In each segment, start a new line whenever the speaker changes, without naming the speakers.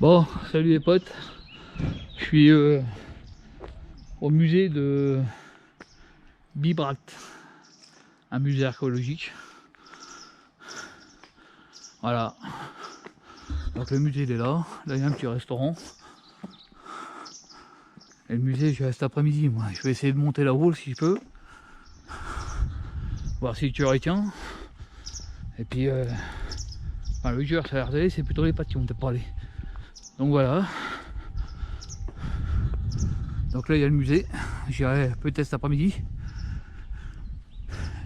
Bon, salut les potes, je suis au musée de Bibracte, un musée archéologique. Voilà, donc le musée il est là, là il y a un petit restaurant. Et le musée je vais cet après-midi, moi je vais essayer de monter là-haut si je peux. Voir si tu retiens. Et puis, enfin, le cœur ça a l'air d'aller, c'est plutôt les pattes qui vont peut-être pas aller. Donc voilà. Donc là il y a le musée, j'irai peut-être cet après-midi.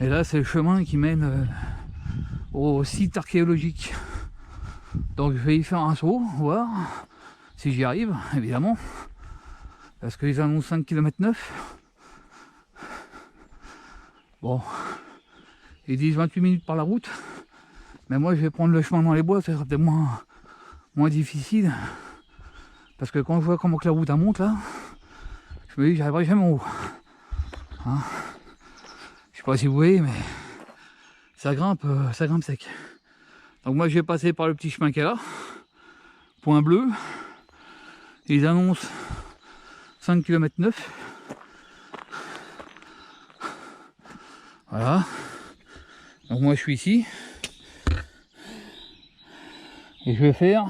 Et là c'est le chemin qui mène au site archéologique. Donc je vais y faire un saut, voir si j'y arrive, évidemment. Parce qu'ils annoncent 5 km 9. Bon, ils disent 28 minutes par la route. Mais moi je vais prendre le chemin dans les bois, ça sera peut-être moins difficile. Parce que quand je vois comment que la route elle monte là, je me dis que j'arriverai jamais en haut. Hein, je sais pas si vous voyez, mais ça grimpe sec. Donc moi je vais passer par le petit chemin qu'il y a là. Point bleu. Ils annoncent 5 km 9. Voilà. Donc moi je suis ici. Et je vais faire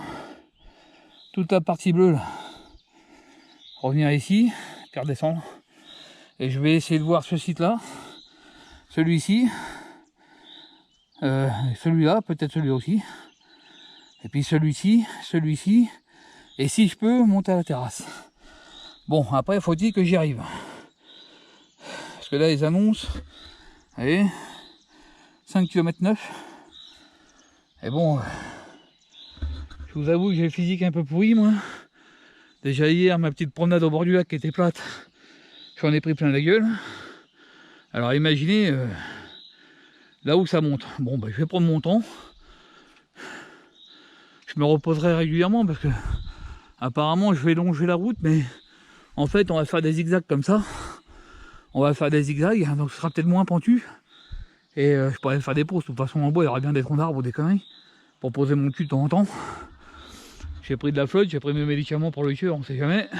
toute la partie bleue là. Revenir ici, puis redescendre. Et je vais essayer de voir ce site là. Celui-ci. Celui-là, peut-être celui-là aussi. Et puis celui-ci, celui-ci. Et si je peux, monter à la terrasse. Bon, après, il faut dire que j'y arrive. Parce que là, ils annoncent, allez, 5 km 9. Et bon, je vous avoue que j'ai le physique un peu pourri, moi. Déjà hier, ma petite promenade au bord du lac qui était plate, j'en ai pris plein la gueule. Alors imaginez, là où ça monte. Bon, bah, je vais prendre mon temps. Je me reposerai régulièrement parce que apparemment je vais longer la route, mais en fait on va faire des zigzags comme ça. On va faire des zigzags, donc ce sera peut-être moins pentu. Et je pourrais faire des pauses. De toute façon en bois il y aura bien des troncs d'arbres ou des conneries pour poser mon cul de temps en temps. J'ai pris de la flotte, j'ai pris mes médicaments pour le cœur, on sait jamais.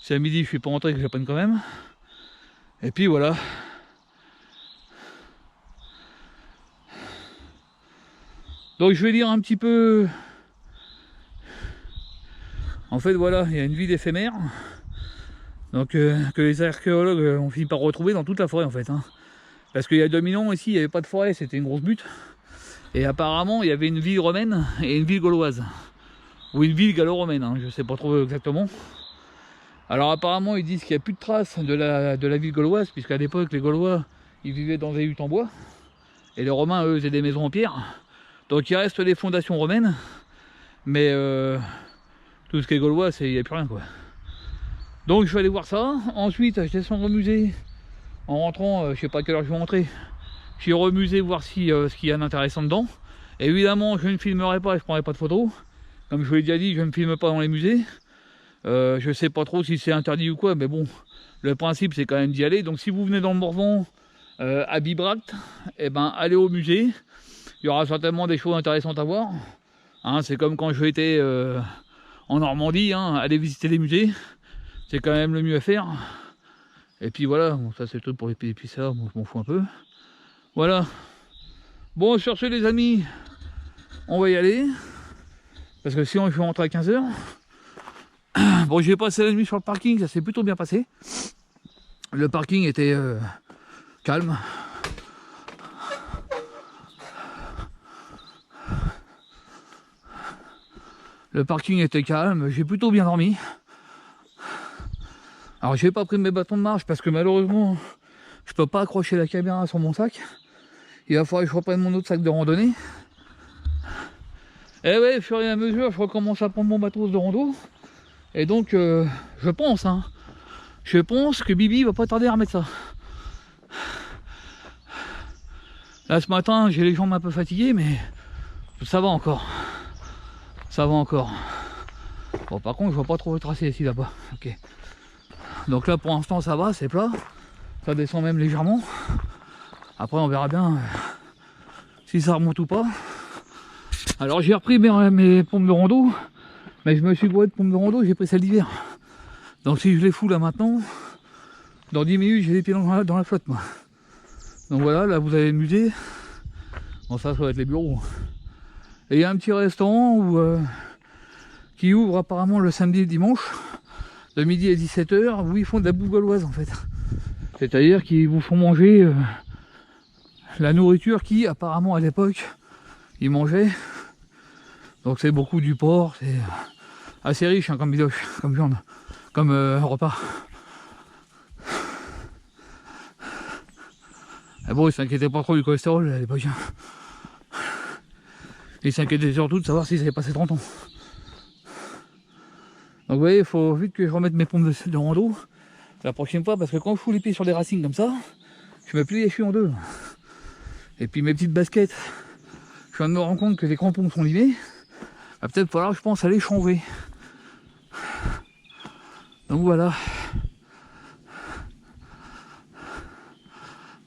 C'est à midi, je suis pas rentré, que je les prenne quand même. Et puis voilà. Donc je vais dire un petit peu. En fait voilà, il y a une ville éphémère. Donc que les archéologues ont fini par retrouver dans toute la forêt en fait. Hein. Parce qu'il y a 2000 ans ici, il n'y avait pas de forêt, c'était une grosse butte. Et apparemment il y avait une ville romaine et une ville gauloise. Ou une ville gallo-romaine, hein, je sais pas trop exactement. Alors apparemment ils disent qu'il n'y a plus de traces de la ville gauloise, puisqu'à l'époque les Gaulois ils vivaient dans des huttes en bois. Et les Romains eux faisaient des maisons en pierre. Donc il reste les fondations romaines. Mais tout ce qui est gaulois, il n'y a plus rien quoi. Donc je vais aller voir ça. Ensuite je descends au musée. En rentrant, je sais pas à quelle heure je vais rentrer. J'irai au musée voir si, ce qu'il y a d'intéressant dedans. Et évidemment je ne filmerai pas, je ne prendrai pas de photos. Comme je vous l'ai déjà dit, je ne me filme pas dans les musées. Je sais pas trop si c'est interdit ou quoi, mais bon, le principe c'est quand même d'y aller. Donc si vous venez dans le Morvan, à Bibracte, eh ben allez au musée. Il y aura certainement des choses intéressantes à voir. Hein, c'est comme quand je étais en Normandie, hein, aller visiter les musées. C'est quand même le mieux à faire. Et puis voilà, bon, ça c'est le truc pour les ça, moi je m'en fous un peu. Voilà. Bon, sur ce les amis, on va y aller. Parce que sinon je vais rentrer à 15 h. Bon, j'ai passé la nuit sur le parking, ça s'est plutôt bien passé. Le parking était calme. Le parking était calme, j'ai plutôt bien dormi. Alors j'ai pas pris mes bâtons de marche parce que malheureusement je peux pas accrocher la caméra sur mon sac. Il va falloir que je reprenne mon autre sac de randonnée. Et ouais, au fur et à mesure je recommence à prendre mon matos de rando. Et donc je pense que Bibi va pas tarder à remettre ça. Là ce matin j'ai les jambes un peu fatiguées, mais ça va encore. Ça va encore. Bon par contre je vois pas trop le tracé ici là-bas. Ok. Donc là pour l'instant ça va, c'est plat. Ça descend même légèrement. Après on verra bien si ça remonte ou pas. Alors j'ai repris mes pompes de rando. Mais je me suis gouré de pompe de rando, j'ai pris celle d'hiver. Donc si je les fous là maintenant, dans 10 minutes j'ai les pieds dans la flotte moi. Donc voilà, là vous avez le musée. Bon ça va être les bureaux. Et il y a un petit restaurant qui ouvre apparemment le samedi et le dimanche, de midi à 17h, où ils font de la bouffe gauloise en fait. C'est-à-dire qu'ils vous font manger la nourriture qui apparemment à l'époque ils mangeaient. Donc c'est beaucoup du porc, c'est assez riche hein, comme bidoche, comme viande, comme repas. Et bon, ils s'inquiétaient pas trop du cholestérol à l'époque. Ils s'inquiétaient surtout de savoir s'ils avaient passé 30 ans. Donc vous voyez, il faut vite que je remette mes pompes de rando la prochaine fois, parce que quand je fous les pieds sur des racines comme ça, je me plie les chevilles en deux. Et puis mes petites baskets, je viens de me rendre compte que les crampons sont limés. Va peut-être falloir, je pense, aller changer. Donc voilà.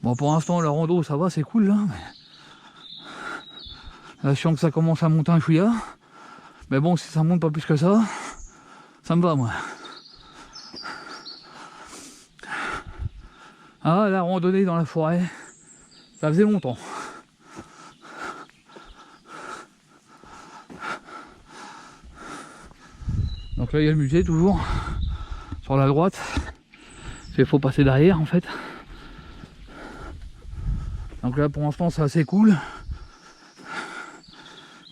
Bon, pour l'instant, la rando, ça va, c'est cool là. Là, je sens que ça commence à monter un chouïa. Mais bon, si ça monte pas plus que ça me va, moi. Ah, la randonnée dans la forêt, ça faisait longtemps. Donc là, il y a le musée, toujours, sur la droite. Il faut passer derrière, en fait. Donc là, pour l'instant, c'est assez cool.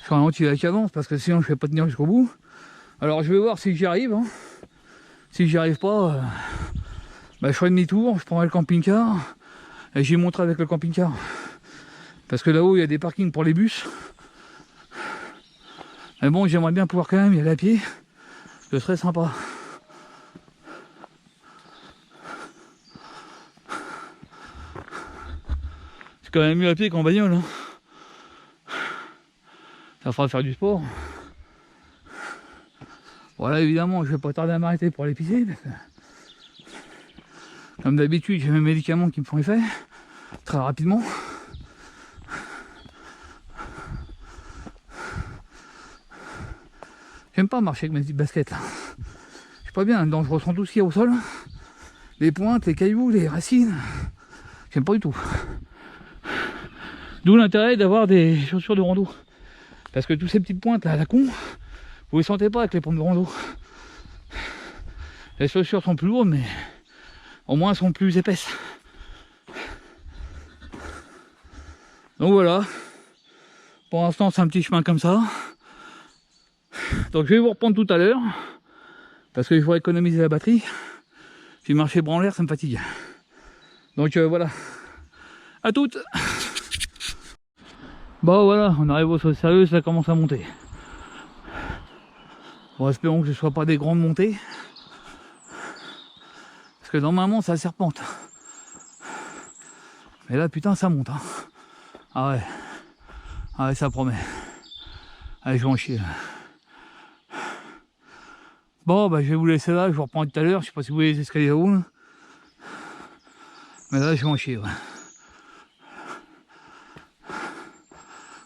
Je ralentis la cadence, parce que sinon, je ne vais pas tenir jusqu'au bout. Alors, je vais voir si j'y arrive. Hein. Si j'y arrive pas, je ferai demi-tour, je prendrai le camping-car et j'y monterai avec le camping-car. Parce que là-haut, il y a des parkings pour les bus. Mais bon, j'aimerais bien pouvoir quand même y aller à pied. Ce serait sympa. C'est quand même mieux à pied qu'en bagnole. Hein. Ça fera faire du sport. Voilà, évidemment, je vais pas tarder à m'arrêter pour aller pisser. Parce que, comme d'habitude, j'ai mes médicaments qui me font effet très rapidement. J'aime pas marcher avec mes petites baskets là. Je suis pas bien dedans, je ressens tout ce qu'il y a au sol. Les pointes, les cailloux, les racines. J'aime pas du tout. D'où l'intérêt d'avoir des chaussures de rando. Parce que toutes ces petites pointes là à la con, vous les sentez pas avec les pompes de rando. Les chaussures sont plus lourdes, mais au moins elles sont plus épaisses. Donc voilà. Pour l'instant, c'est un petit chemin comme ça. Donc je vais vous reprendre tout à l'heure. Parce que je voudrais économiser la batterie. Si marcher branleur, ça me fatigue. Donc voilà. À toutes. Bon voilà, on arrive au sol sérieux, ça commence à monter. Bon, espérons que ce ne soit pas des grandes montées. Parce que normalement ça serpente. Mais là putain ça monte. Hein. Ah ouais. Ah ouais, ça promet. Allez, je vais en chier. Bon bah je vais vous laisser là, je vous reprends tout à l'heure, je sais pas si vous voyez les escaliers là haut. Mais là je vais en chier. Ouais.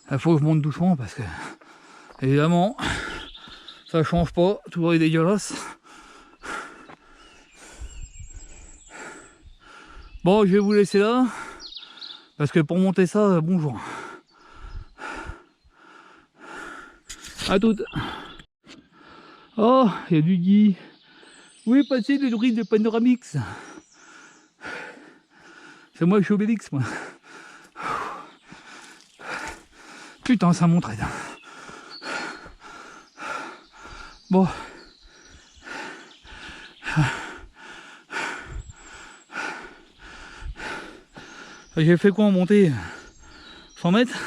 Il faut que je monte doucement parce que évidemment ça change pas, toujours est dégueulasse. Bon, je vais vous laisser là parce que pour monter ça, bonjour. À toutes. Oh, il y a du gui. Où est passé le druide de Panoramix? C'est moi, je suis Obélix, moi. Putain, ça monte raide. Bon. J'ai fait quoi en montée? 100 mètres?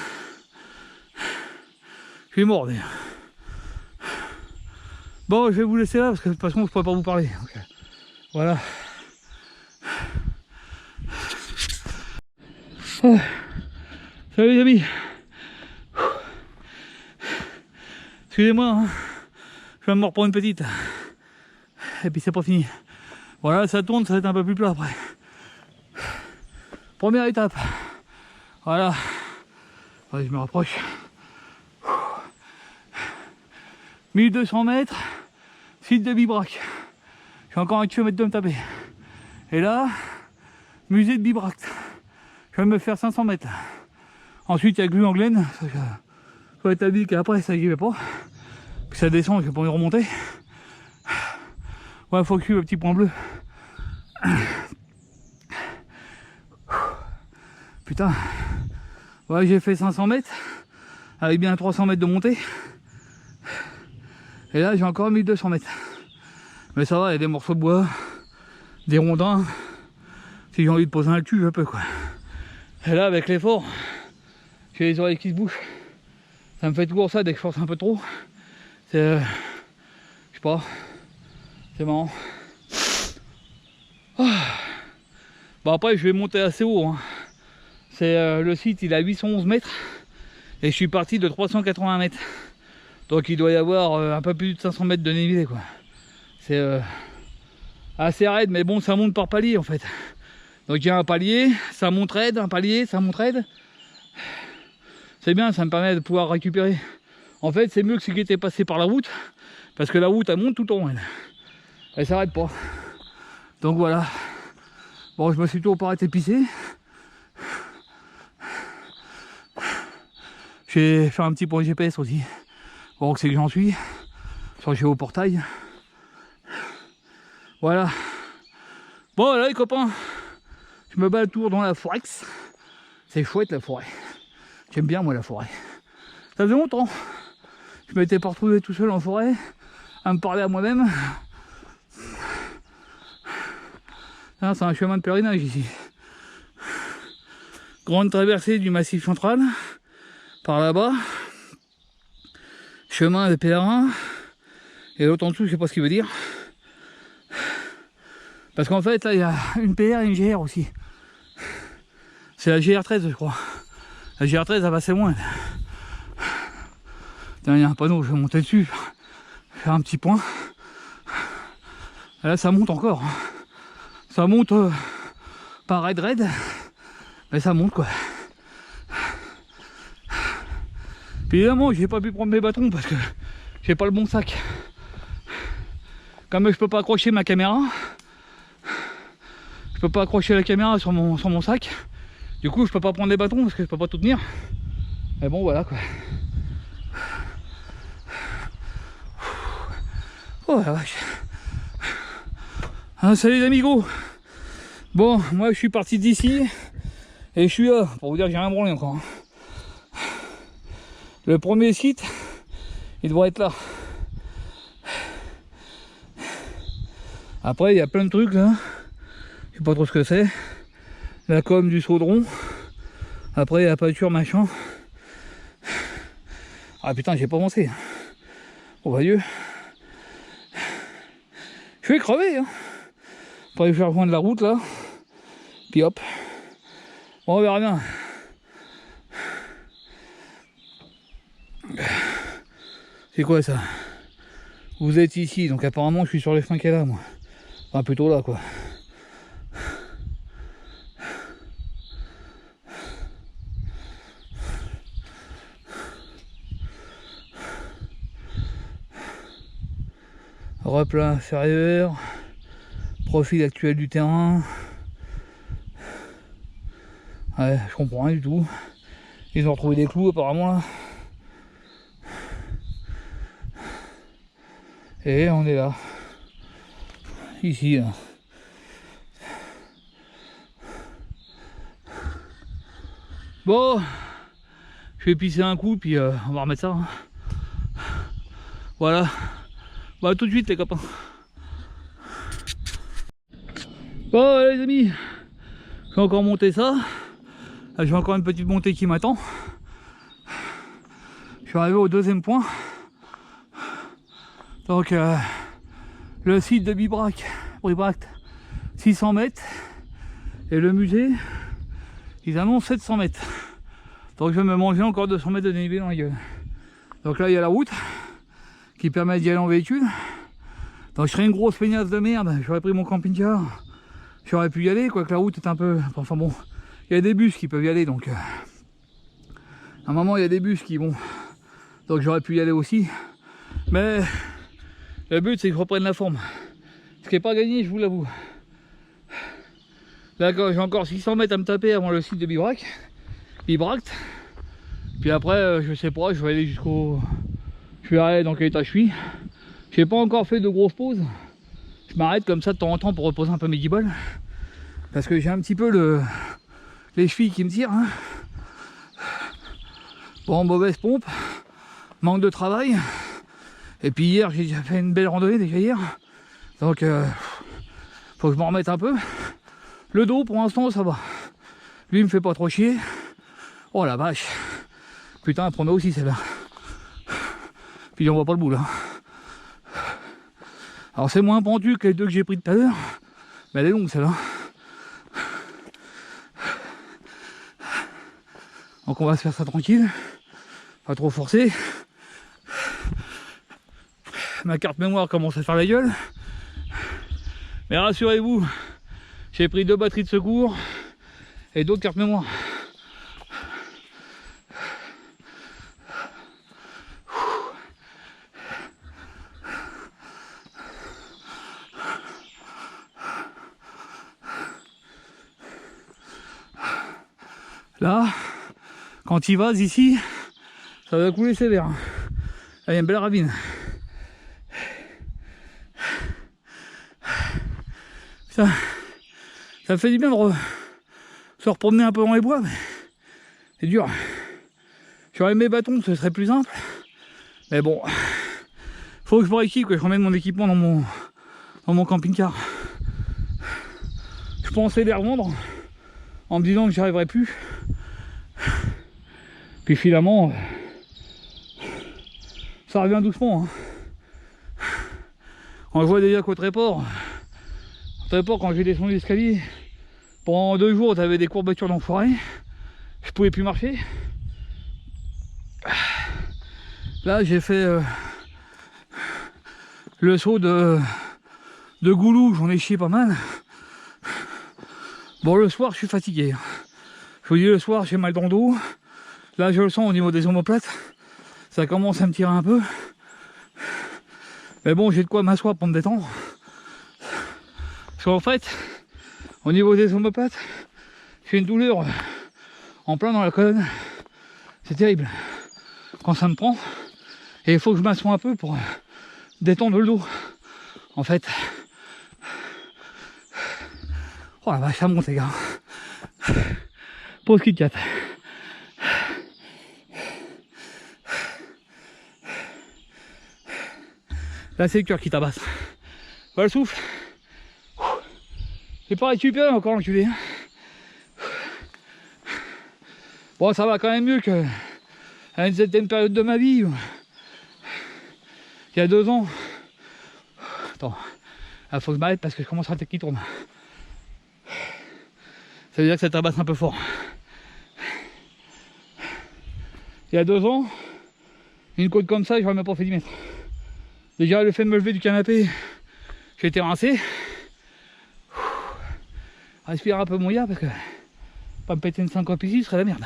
Je suis mort d'ailleurs. Bon, je vais vous laisser là parce que de toute façon, je ne pourrais pas vous parler. Donc, voilà. Oh. Salut les amis. Excusez-moi, hein. Je viens de me reprendre une petite. Et puis c'est pas fini. Voilà, ça tourne, ça va être un peu plus plat après. Première étape. Voilà. Allez, je me rapproche. 1200 mètres, site de Bibracte. Je suis encore un kilomètre de me taper. Et là, musée de Bibracte. Je vais me faire 500 mètres. Ensuite, il y a Gluanglen. Faut établir qu'après, ça n'y va pas. Puis ça descend, je vais pas y remonter. Ouais, faut que je suive le petit point bleu. Putain. Ouais, j'ai fait 500 mètres. Avec bien 300 mètres de montée. Et là, j'ai encore 1200 mètres. Mais ça va, il y a des morceaux de bois, des rondins. Si j'ai envie de poser un cul, je peux quoi. Et là, avec l'effort, j'ai les oreilles qui se bouchent. Ça me fait toujours ça dès que je force un peu trop. C'est. Je sais pas. C'est marrant. Oh. Bon, après, je vais monter assez haut. Hein. C'est le site, il a 811 mètres. Et je suis parti de 380 mètres. Donc il doit y avoir un peu plus de 500 mètres de dénivelé quoi. C'est assez raide, mais bon, ça monte par palier en fait. Donc il y a un palier, ça monte raide, un palier, ça monte raide. C'est bien, ça me permet de pouvoir récupérer. En fait, c'est mieux que ce qui était passé par la route, parce que la route elle monte tout en haut. Elle s'arrête pas. Donc voilà. Bon, je me suis toujours pas arrêté pisser. J'ai fait un petit point GPS aussi. Bon, c'est que j'en suis. Sur Géoportail. Voilà. Bon, là les copains, je me bats le tour dans la forêt. C'est chouette la forêt. J'aime bien moi la forêt. Ça faisait longtemps. Je m'étais pas retrouvé tout seul en forêt, à me parler à moi-même. Ah, c'est un chemin de pèlerinage ici. Grande traversée du Massif central. Par là-bas. Chemin de pèlerin. Et l'autre en dessous, je sais pas ce qu'il veut dire. Parce qu'en fait, là, il y a une PR et une GR aussi. C'est la GR13, je crois. La GR13, elle va assez loin. Tiens, il y a un panneau, je vais monter dessus. Faire un petit point. Et là, ça monte encore. Ça monte pas raide, mais ça monte quoi. Puis évidemment, j'ai pas pu prendre mes bâtons parce que j'ai pas le bon sac. Comme je peux pas accrocher ma caméra, je peux pas accrocher la caméra sur mon sac. Du coup, je peux pas prendre les bâtons parce que je peux pas tout tenir. Mais bon, voilà quoi. Oh la vache. Ah, salut les amigos. Bon, moi je suis parti d'ici et je suis là pour vous dire que j'ai rien branlé encore. Le premier site, il devrait être là. Après, il y a plein de trucs là. Je sais pas trop ce que c'est. La com du Saudron. Après, la pâture machin. Ah putain, j'ai pas pensé. Oh bah Dieu. Je vais crever. Hein. Après, je vais rejoindre la route là. Puis hop. Bon, on verra bien. C'est quoi ça? Vous êtes ici, donc apparemment je suis sur les fins qu'elle a moi. Enfin plutôt là quoi. Replat inférieur. Profil actuel du terrain. Ouais, je comprends rien du tout. Ils ont retrouvé des clous apparemment là. Et on est là. Ici là. Bon, je vais pisser un coup puis on va remettre ça. Hein. Voilà. Bah tout de suite les copains. Bon les amis, je vais encore monter ça. Là, j'ai encore une petite montée qui m'attend. Je suis arrivé au deuxième point. Donc le site de Bibracte, 600 mètres. Et le musée, ils annoncent 700 mètres. Donc je vais me manger encore 200 mètres de dénivelé dans la gueule. Donc là il y a la route qui permet d'y aller en véhicule. Donc je serais une grosse feignasse de merde, j'aurais pris mon camping-car. J'aurais pu y aller, quoique la route est un peu... Enfin bon, il y a des bus qui peuvent y aller, donc... À un moment il y a des bus qui vont... Donc j'aurais pu y aller aussi. Mais le but c'est que je reprenne la forme. Ce qui n'est pas gagné, je vous l'avoue. Là j'ai encore 600 mètres à me taper avant le site de Bibracte. Puis après je sais pas, je vais aller jusqu'au... Je verrai dans quel état je suis. J'ai pas encore fait de grosses pauses. Je m'arrête comme ça de temps en temps pour reposer un peu mes guibolles. Parce que j'ai un petit peu les chevilles qui me tirent. Hein. Bon, mauvaise pompe, manque de travail. Et puis hier j'ai déjà fait une belle randonnée déjà hier. Donc faut que je m'en remette un peu. Le dos pour l'instant ça va. Lui il me fait pas trop chier. Oh la vache. Putain, elle promet aussi celle-là. Puis on voit pas le bout là. Alors c'est moins pentu que les deux que j'ai pris tout à l'heure. Mais elle est longue celle-là. Donc on va se faire ça tranquille. Pas trop forcer. Ma carte mémoire commence à faire la gueule. Mais rassurez-vous, j'ai pris 2 batteries de secours et d'autres cartes mémoire. Là, quand il va ici, ça va couler sévère. Là, il y a une belle ravine. Ça fait du bien de se repromener un peu dans les bois, mais c'est dur. J'aurais mes bâtons, ce serait plus simple. Mais bon, faut que je me rééquipe, que je remette mon équipement dans mon camping-car. Je pensais les revendre en me disant que j'y arriverais plus. Puis finalement, ça revient doucement. Hein. On voit déjà qu'au Tréport, quand j'ai descendu l'escalier, pendant 2 jours, t'avais des courbatures d'enfoirés. Je pouvais plus marcher. Là, j'ai fait le saut de Goulou, j'en ai chié pas mal. Bon, le soir, je suis fatigué. Je vous dis, le soir, j'ai mal dans le dos. Là, je le sens au niveau des omoplates. Ça commence à me tirer un peu. Mais bon, j'ai de quoi m'asseoir pour me détendre. Parce qu'en fait, au niveau des omoplates, j'ai une douleur en plein dans la colonne. C'est terrible. Quand ça me prend, et il faut que je m'assoie un peu pour détendre le dos. En fait. Oh la vache, ça monte les gars. Pause Kit Kat. Là c'est le cœur qui tabasse. Voilà le souffle. J'ai pas récupéré encore l'enculé. Bon, ça va quand même mieux que à une certaine période de ma vie. Il y a 2 ans. Attends, il faut que je m'arrête parce que je commence à la tête qui tourne. Ça veut dire que ça tabasse un peu fort. Il y a 2 ans, une côte comme ça, j'aurais même pas fait 10 mètres. Déjà, le fait de me lever du canapé, j'ai été rincé. Respire un peu mon gars parce que pas me péter une syncope ici, ce serait la merde.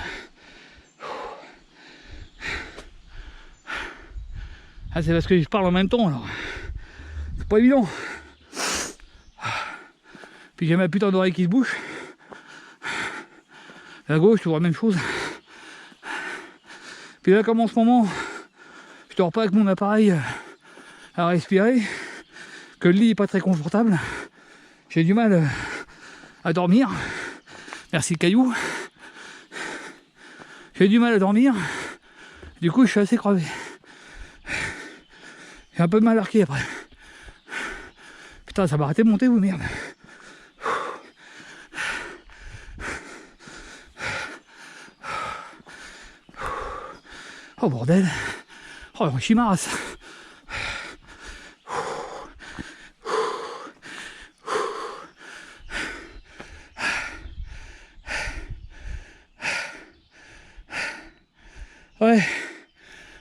Ah, c'est parce que je parle en même temps alors. C'est pas évident. Puis j'ai ma putain d'oreille qui se bouche. La gauche, toujours la même chose. Puis là, comme en ce moment, je dors pas avec mon appareil à respirer, que le lit est pas très confortable, j'ai du mal à dormir. Merci Caillou. J'ai du mal à dormir. Du coup, je suis assez crevé. J'ai un peu de mal arqué après. Putain, ça va arrêter de monter, vous, merde. Oh bordel. Oh, je suis marre. Ouais.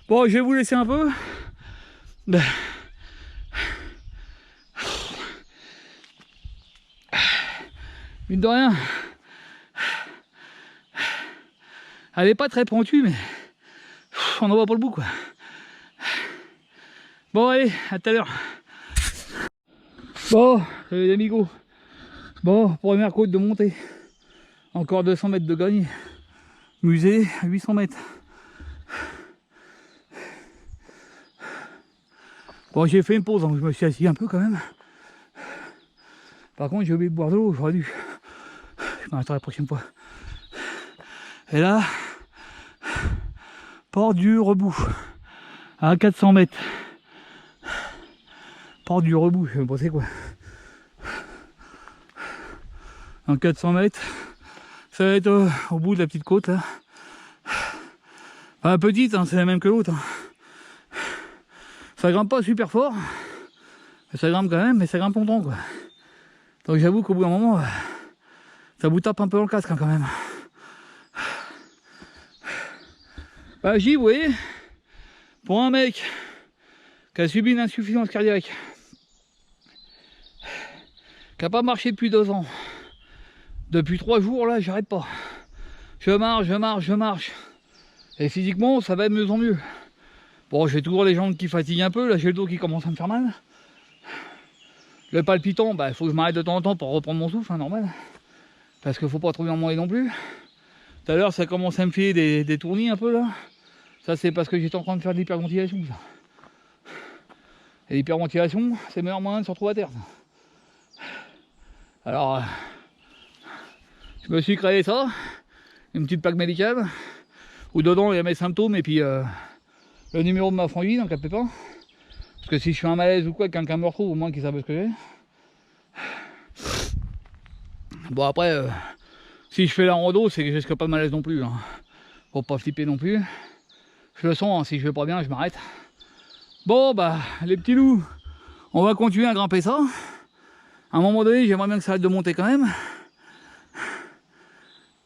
Bon, je vais vous laisser un peu. Mine de rien. Elle est pas très pentue, mais on n'en voit pas le bout, quoi. Bon allez, à tout à l'heure. Bon, salut les amigos. Bon, première côte de montée. Encore 200 mètres de gagné. Musée, 800 mètres. Bon, j'ai fait une pause, donc je me suis assis un peu quand même. Par contre, j'ai oublié de boire de l'eau, j'aurais dû. Je m'arrêterai la prochaine fois. Et là, Port du Rebou, à 400 mètres. Port du Rebou, je sais pas c'est quoi. En 400 mètres, ça va être au bout de la petite côte là. Enfin, petite, hein, c'est la même que l'autre. Hein. Ça grimpe pas super fort, ça grimpe quand même, mais ça grimpe longtemps quoi. Donc j'avoue qu'au bout d'un moment, ça vous tape un peu dans le casque hein, quand même. Bah j'y, vous voyez, pour un mec qui a subi une insuffisance cardiaque, qui n'a pas marché depuis 2 ans, depuis 3 jours là, j'arrête pas. Je marche. Et physiquement, ça va de mieux en mieux. Bon, j'ai toujours les jambes qui fatiguent un peu, là j'ai le dos qui commence à me faire mal. Le palpitant, bah il faut que je m'arrête de temps en temps pour reprendre mon souffle, hein, normal. Parce qu'il faut pas trop en manger non plus. Tout à l'heure, ça commence à me filer des tournis un peu là. Ça c'est parce que j'étais en train de faire de l'hyperventilation. Et l'hyperventilation, c'est le meilleur moyen de se retrouver à terre. Alors, je me suis créé ça, une petite plaque médicale, où dedans il y a mes symptômes et puis le numéro de ma frangine, donc captez pas. Parce que si je suis un malaise ou quoi, quelqu'un me retrouve, au moins qu'il sache ce que j'ai. Bon après, si je fais la rando, c'est que je risque pas de malaise non plus. Hein. Faut pas flipper non plus. Je le sens, hein, si je vais pas bien, je m'arrête. Bon bah, les petits loups, on va continuer à grimper ça. À un moment donné, j'aimerais bien que ça arrête de monter quand même.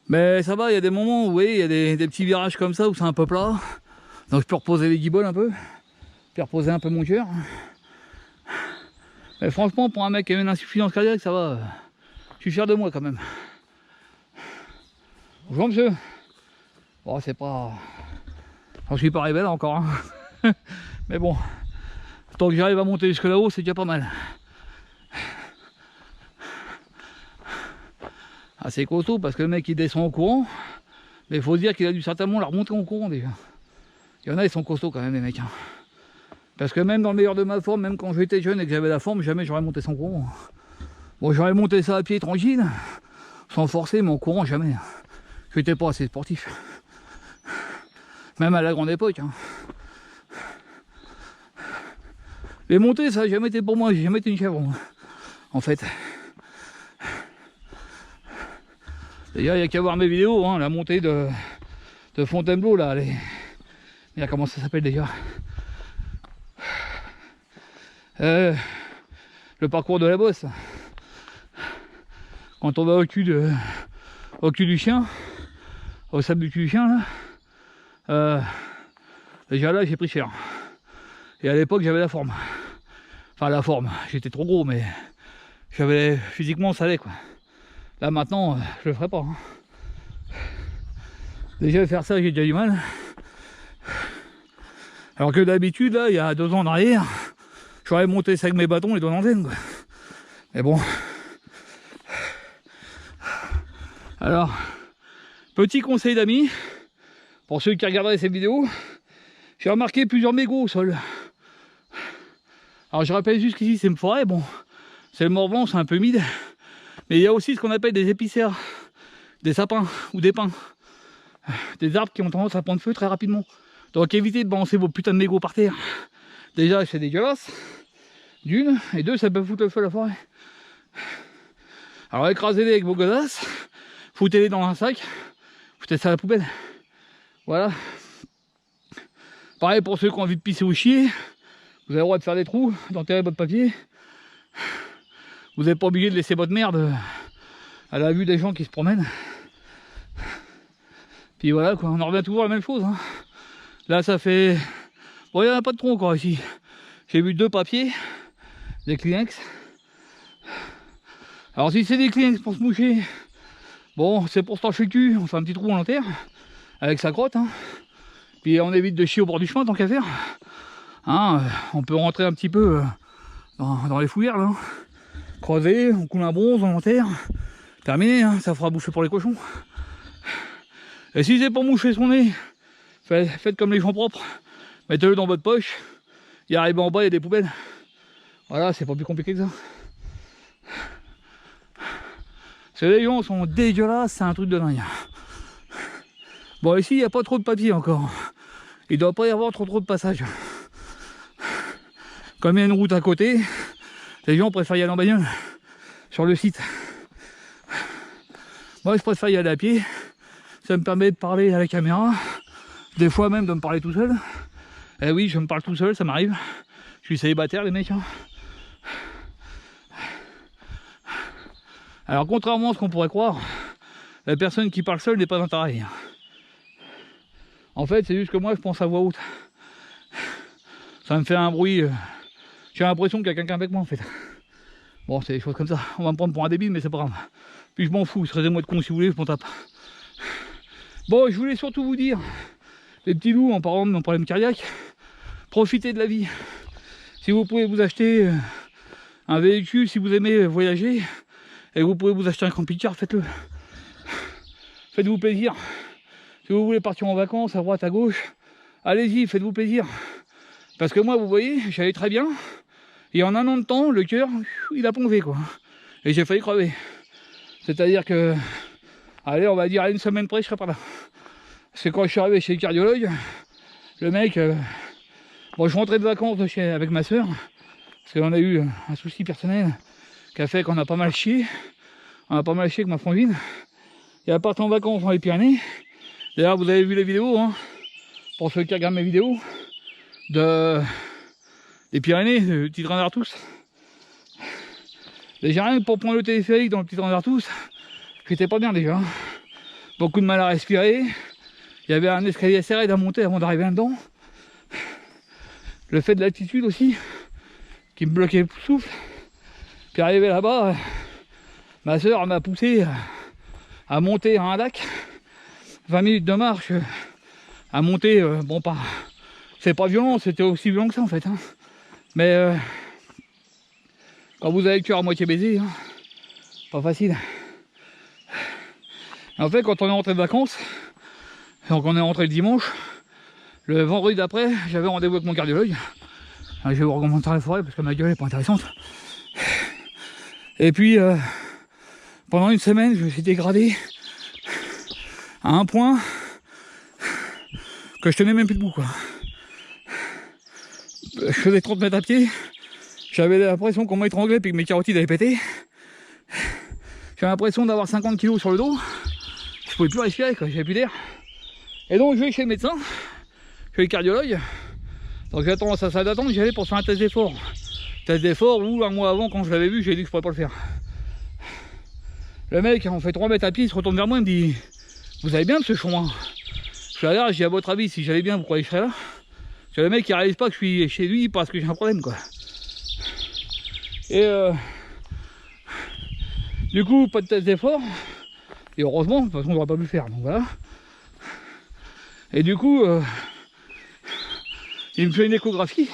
Mais ça va, il y a des moments où, vous voyez, il y a des petits virages comme ça où c'est un peu plat. Donc je peux reposer les guibolles un peu. Puis reposer un peu mon cœur. Mais franchement, pour un mec qui a une insuffisance cardiaque, ça va. Je suis fier de moi quand même. Bonjour monsieur. Bon, c'est pas... J'en suis pas arrivé là encore. Hein. Mais bon, tant que j'arrive à monter jusque là-haut, c'est déjà pas mal. Assez costaud parce que le mec il descend au courant. Mais il faut se dire qu'il a dû certainement la remonter en courant déjà. Il y en a, ils sont costauds quand même les mecs. Hein. Parce que même dans le meilleur de ma forme, même quand j'étais jeune et que j'avais la forme, jamais j'aurais monté sans courant. Bon, j'aurais monté ça à pied tranquille, sans forcer, mais en courant jamais. Je n'étais pas assez sportif. Même à la grande époque. Hein. Les montées, ça n'a jamais été pour moi, j'ai jamais été une chèvre. En fait. D'ailleurs, il n'y a qu'à voir mes vidéos, hein, la montée de Fontainebleau, là. Regarde comment ça s'appelle déjà. Le parcours de la Bosse. Quand on va au cul du chien, au sable du cul du chien, là, déjà là, j'ai pris cher. Et à l'époque, j'avais la forme. Enfin, la forme, j'étais trop gros, mais j'avais physiquement, ça allait, quoi. Là, maintenant, je le ferai pas. Hein. Déjà, faire ça, j'ai déjà du mal. Alors que d'habitude, là, il y a 2 ans en arrière, j'aurais monté ça avec mes bâtons et doigts en zen, quoi. Mais bon. Alors, petit conseil d'amis, pour ceux qui regarderaient cette vidéo, j'ai remarqué plusieurs mégots au sol. Alors je rappelle juste qu'ici c'est une forêt, bon, c'est le Mort Blanc, c'est un peu humide, mais il y a aussi ce qu'on appelle des épicéas, des sapins ou des pins, des arbres qui ont tendance à prendre feu très rapidement. Donc évitez de balancer vos putains de mégots par terre. Déjà c'est dégueulasse, d'une, et deux, ça peut foutre le feu à la forêt. Alors écrasez-les avec vos godasses, foutez-les dans un sac, foutez ça à la poubelle. Voilà. Pareil pour ceux qui ont envie de pisser ou chier, vous avez le droit de faire des trous, d'enterrer votre papier. Vous n'êtes pas obligé de laisser votre merde à la vue des gens qui se promènent. Puis voilà quoi, on en revient toujours à la même chose. Hein. Là ça fait... Bon, il n'y en a pas de trop encore ici. J'ai vu 2 papiers, des Kleenex. Alors si c'est des Kleenex pour se moucher, bon c'est pour se torcher le cul, on fait un petit trou en terre avec sa crotte. Hein. Puis on évite de chier au bord du chemin tant qu'à faire. Hein, on peut rentrer un petit peu dans les fouillères là. Creuser, on coule un bronze, on enterre. Terminé, hein, ça fera bouffer pour les cochons. Et si c'est pour moucher son nez, faites comme les gens propres. Mettez-le dans votre poche. Il arrive en bas, il y a des poubelles. Voilà, c'est pas plus compliqué que ça. Ces rayons sont dégueulasses, c'est un truc de dingue. Bon, ici, il n'y a pas trop de papier encore. Il ne doit pas y avoir trop de passages. Comme il y a une route à côté, les gens préfèrent y aller en bagnole sur le site. Moi, je préfère y aller à pied. Ça me permet de parler à la caméra. Des fois même de me parler tout seul. Eh oui, je me parle tout seul, ça m'arrive. Je suis célibataire, les mecs. Hein. Alors, contrairement à ce qu'on pourrait croire, la personne qui parle seule n'est pas un taré. En fait, c'est juste que moi, je pense à voix haute. Ça me fait un bruit. J'ai l'impression qu'il y a quelqu'un avec moi, en fait. Bon, c'est des choses comme ça. On va me prendre pour un débile, mais c'est pas grave. Puis je m'en fous, traitez-moi de con si vous voulez, je m'en tape. Bon, je voulais surtout vous dire, les petits loups, en parlant de mon problème cardiaque, profitez de la vie. Si vous pouvez vous acheter un véhicule, si vous aimez voyager, et vous pouvez vous acheter un camping-car, faites-le. Faites-vous plaisir. Si vous voulez partir en vacances, à droite, à gauche, allez-y, faites-vous plaisir. Parce que moi, vous voyez, j'allais très bien. Et en un an de temps, le cœur, il a plongé, quoi. Et j'ai failli crever. C'est-à-dire que, allez, on va dire à une semaine près, je serai pas là. Parce que quand je suis arrivé chez le cardiologue, le mec, bon, je rentrais de vacances avec ma soeur, parce qu'on a eu un souci personnel qui a fait qu'on a pas mal chié. On a pas mal chié avec ma frangine. Et à partir en vacances dans les Pyrénées, d'ailleurs, vous avez vu les vidéos, hein, pour ceux qui regardent mes vidéos, des Pyrénées, le petit train d'Artous. Déjà rien que pour prendre le téléphérique dans le petit train d'Artous, j'étais pas bien déjà. Beaucoup de mal à respirer. Il y avait un escalier assez raide à monter avant d'arriver là-dedans. Le fait de l'altitude aussi, qui me bloquait le souffle. Puis arrivé là-bas, ma soeur m'a poussé à monter à un lac. 20 minutes de marche, à monter, bon pas... C'est pas violent, c'était aussi violent que ça en fait. Hein. Mais quand vous avez le cœur à moitié baisé, hein, pas facile. En fait, quand on est rentré de vacances, donc on est rentré le dimanche, le vendredi d'après, j'avais rendez-vous avec mon cardiologue. Je vais vous recommencer la forêt parce que ma gueule est pas intéressante. Et puis, pendant une semaine, je me suis dégradé à un point que je tenais même plus debout, quoi. Je faisais 30 mètres à pied, j'avais l'impression qu'on m'étranglait puis que mes carotides avaient pété. J'avais l'impression d'avoir 50 kg sur le dos, je pouvais plus respirer, quoi, j'avais plus d'air. Et donc je vais chez le médecin, chez le cardiologue. Donc j'attends sa salle d'attente, j'y allais pour faire un test d'effort. Test d'effort où un mois avant, quand je l'avais vu, j'ai dit que je pourrais pas le faire. Le mec, on fait 3 mètres à pied, il se retourne vers moi, il me dit: vous allez bien, monsieur Chouin? Je regarde, je dis: à votre avis, si j'allais bien, vous croyez que je serais là? C'est le mec qui réalise pas que je suis chez lui parce que j'ai un problème, quoi. Et du coup, pas de test d'effort. Et heureusement, de toute façon, on n'aurait pas pu le faire. Donc voilà. Et du coup, il me fait une échographie.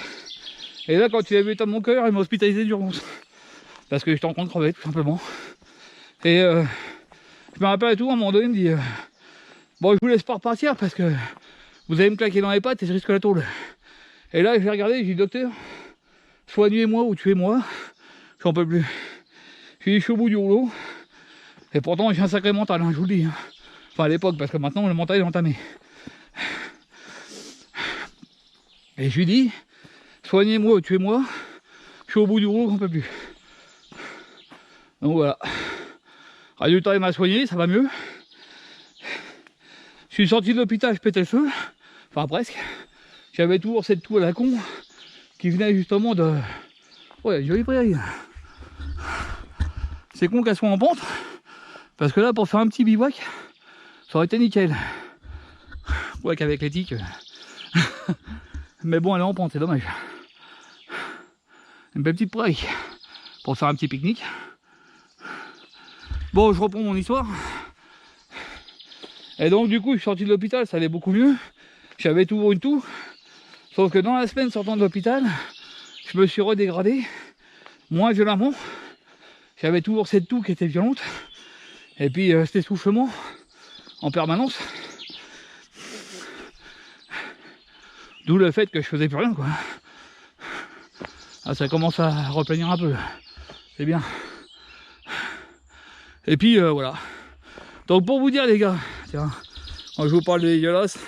Et là, quand il a vu l'état de mon cœur, il m'a hospitalisé d'urgence. Parce que j'étais en train de crever, tout simplement. Et je me rappelle tout, à un moment donné, il me dit: bon, je vous laisse pas repartir parce que vous allez me claquer dans les pattes et je risque la tôle. Et là, je l'ai regardé, j'ai dit: docteur, soignez-moi ou tuez-moi, j'en peux plus. Je suis au bout du rouleau. Et pourtant, j'ai un sacré mental, hein, je vous le dis. Hein. Enfin, à l'époque, parce que maintenant, le mental est entamé. Et je lui dis: soignez-moi ou tuez-moi, je suis au bout du rouleau, j'en peux plus. Donc voilà. Résultat, il m'a soigné, ça va mieux. Je suis sorti de l'hôpital, je pétais le feu. Enfin, presque. J'avais toujours cette toux à la con qui venait justement de... Ouais, jolie prairie. C'est con qu'elle soit en pente. Parce que là, pour faire un petit bivouac, ça aurait été nickel. Ouais, qu'avec les tiques. Mais bon, elle est en pente, c'est dommage. Une belle petite prairie pour faire un petit pique-nique. Bon, je reprends mon histoire. Et donc, du coup, je suis sorti de l'hôpital, ça allait beaucoup mieux. J'avais toujours une toux. Sauf que dans la semaine sortant de l'hôpital, je me suis redégradé, moins violemment. J'avais toujours cette toux qui était violente. Et puis cet essoufflement en permanence. D'où le fait que je faisais plus rien, quoi. Ah, ça commence à replanir un peu. C'est bien. Et puis voilà. Donc pour vous dire les gars, tiens, quand je vous parle des dégueulasses,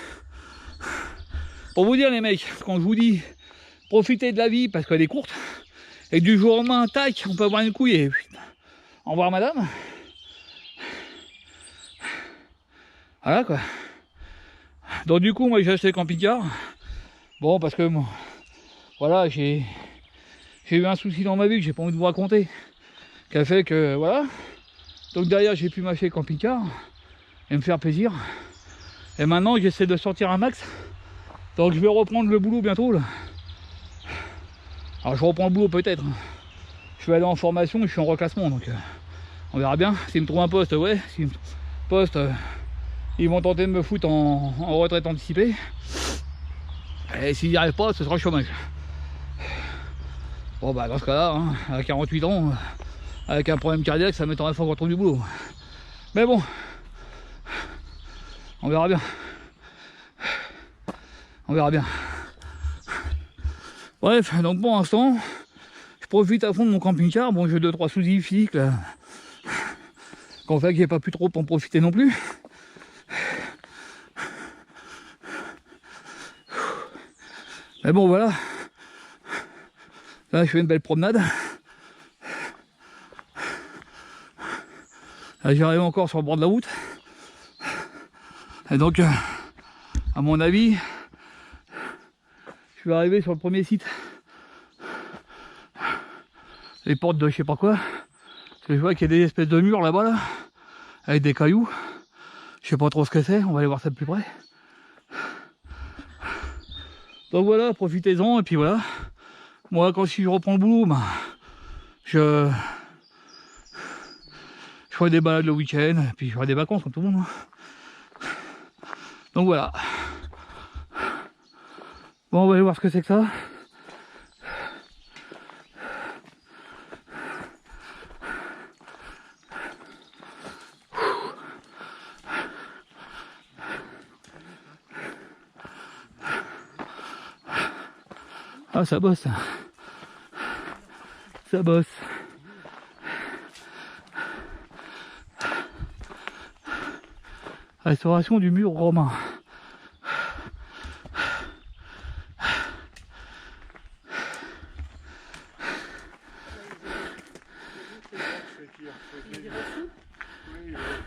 pour vous dire les mecs, quand je vous dis profitez de la vie parce qu'elle est courte, et du jour au lendemain, tac, on peut avoir une couille et au revoir madame. Voilà quoi. Donc du coup moi j'ai acheté le camping-car. Bon parce que bon, voilà, j'ai eu un souci dans ma vie que j'ai pas envie de vous raconter. Qui a fait que voilà. Donc derrière j'ai pu m'acheter le camping-car et me faire plaisir. Et maintenant j'essaie de sortir un max. Donc je vais reprendre le boulot bientôt là. Alors je reprends le boulot peut-être. Je vais aller en formation et je suis en reclassement donc on verra bien. S'ils me trouvent un poste, ouais. S'ils me trouvent un poste, ils vont tenter de me foutre en retraite anticipée. Et s'ils n'y arrivent pas, ce sera le chômage. Bon bah dans ce cas-là, hein, à 48 ans, avec un problème cardiaque, ça m'étonnerait fort qu'on retrouve du boulot. Mais bon, on verra bien. On verra bien. Bref, donc pour l'instant, je profite à fond de mon camping-car. Bon, j'ai 2-3 soucis physiques là, qu'en fait j'ai pas pu trop en profiter non plus. Mais bon voilà. Là je fais une belle promenade. Là j'arrive encore sur le bord de la route. Et donc à mon avis, je vais arriver sur le premier site. Les portes de je sais pas quoi. Parce que je vois qu'il y a des espèces de murs là-bas là, avec des cailloux. Je sais pas trop ce que c'est, on va aller voir ça de plus près. Donc voilà, profitez-en et puis voilà. Moi quand si je reprends le boulot, ben, je ferai des balades le week-end, et puis je ferai des vacances comme tout le monde. Donc voilà. Bon, on va aller voir ce que c'est que ça. Ah, ça bosse. Ça bosse. Restauration du mur romain.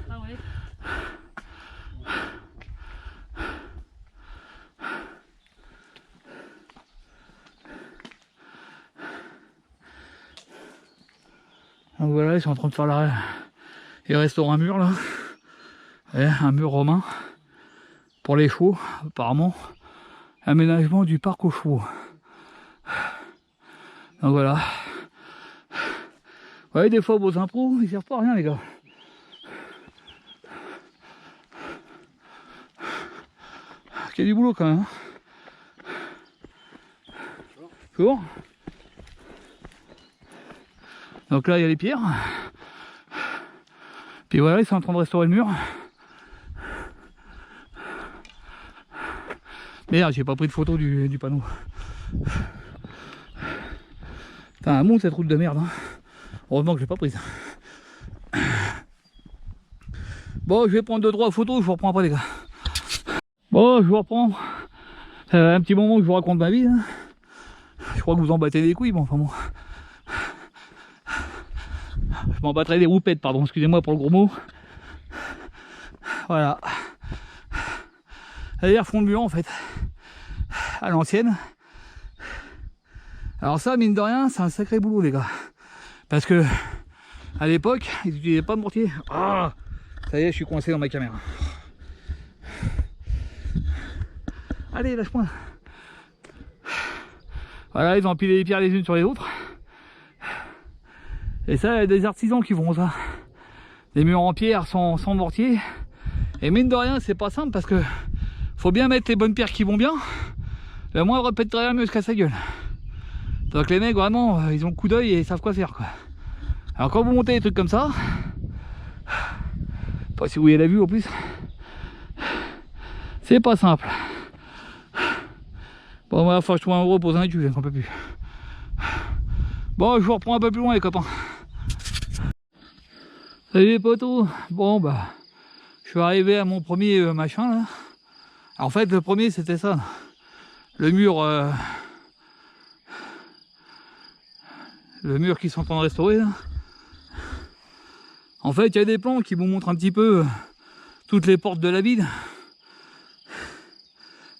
Ah ouais.
Donc voilà, ils sont en train de faire la... Ils restaurent un mur là. Ouais, un mur romain. Pour les chevaux, apparemment. Aménagement du parc aux chevaux. Donc voilà. Ouais, des fois vos impros, ils servent pas à rien les gars. Il y a du boulot quand même. Toujours. Donc là il y a les pierres. Puis voilà, ils sont en train de restaurer le mur. Merde, j'ai pas pris de photo du panneau. Putain, un monde cette route de merde. Hein. Heureusement que j'ai pas prise. Bon, je vais prendre 2-3 photos, je vous reprends après les gars. Bon, je vous reprends. Un petit moment que je vous raconte ma vie. Hein. Je crois que vous en battez les couilles, bon, enfin bon. Je m'en battrai des roupettes, pardon, excusez-moi pour le gros mot. Voilà. D'ailleurs, fond de mur en fait. À l'ancienne. Alors ça, mine de rien, c'est un sacré boulot les gars. Parce que à l'époque, ils n'utilisaient pas de mortier. Ah, ça y est, je suis coincé dans ma caméra. Allez, lâche-moi. Voilà, ils ont empilé les pierres les unes sur les autres. Et ça, il y a des artisans qui font ça. Des murs en pierre sans mortier. Et mine de rien, c'est pas simple parce que faut bien mettre les bonnes pierres qui vont bien. Le moindre pet de travers, mieux se casse la gueule. Donc les mecs vraiment ils ont le coup d'œil et ils savent quoi faire quoi. Alors quand vous montez des trucs comme ça, pas si vous voyez la vue en plus, c'est pas simple. Bon moi faut que je trouve un gros pour un étui, j'en peux plus. Bon je vous reprends un peu plus loin les copains. Salut les potos. Bon bah je suis arrivé à mon premier machin là. Alors, en fait le premier c'était ça. Le mur qui sont en train de restaurer là. En fait il y a des plans qui vous montrent un petit peu toutes les portes de la ville.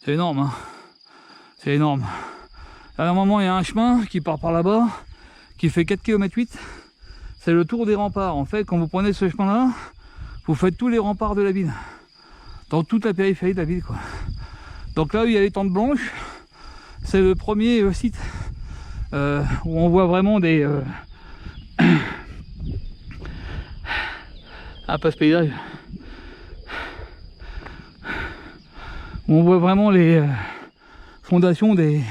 C'est énorme hein. C'est énorme. À un moment il y a un chemin qui part par là-bas qui fait 4,8 km. C'est le tour des remparts. En fait quand vous prenez ce chemin là, vous faites tous les remparts de la ville. Dans toute la périphérie de la ville quoi. Donc là où il y a les tentes blanches, c'est le premier site où on voit vraiment des ah pas ce paysage. Où on voit vraiment les fondations des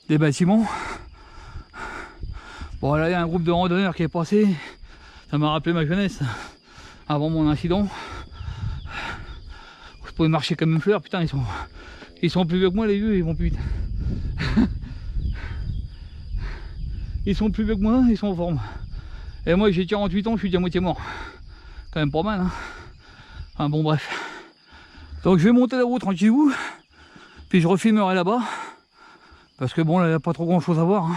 bâtiments. Bon là il y a un groupe de randonneurs qui est passé. Ça m'a rappelé ma jeunesse avant mon incident. Je pouvais marcher comme une fleur, putain ils sont plus vieux que moi les vieux, ils vont plus vite. Ils sont plus vieux que moi, ils sont en forme. Et moi j'ai 48 ans, je suis déjà à moitié mort. Quand même pas mal hein. Enfin bon bref. Donc je vais monter là-haut tranquillou. Puis je refilmerai là-bas. Parce que bon là il n'y a pas trop grand chose à voir hein.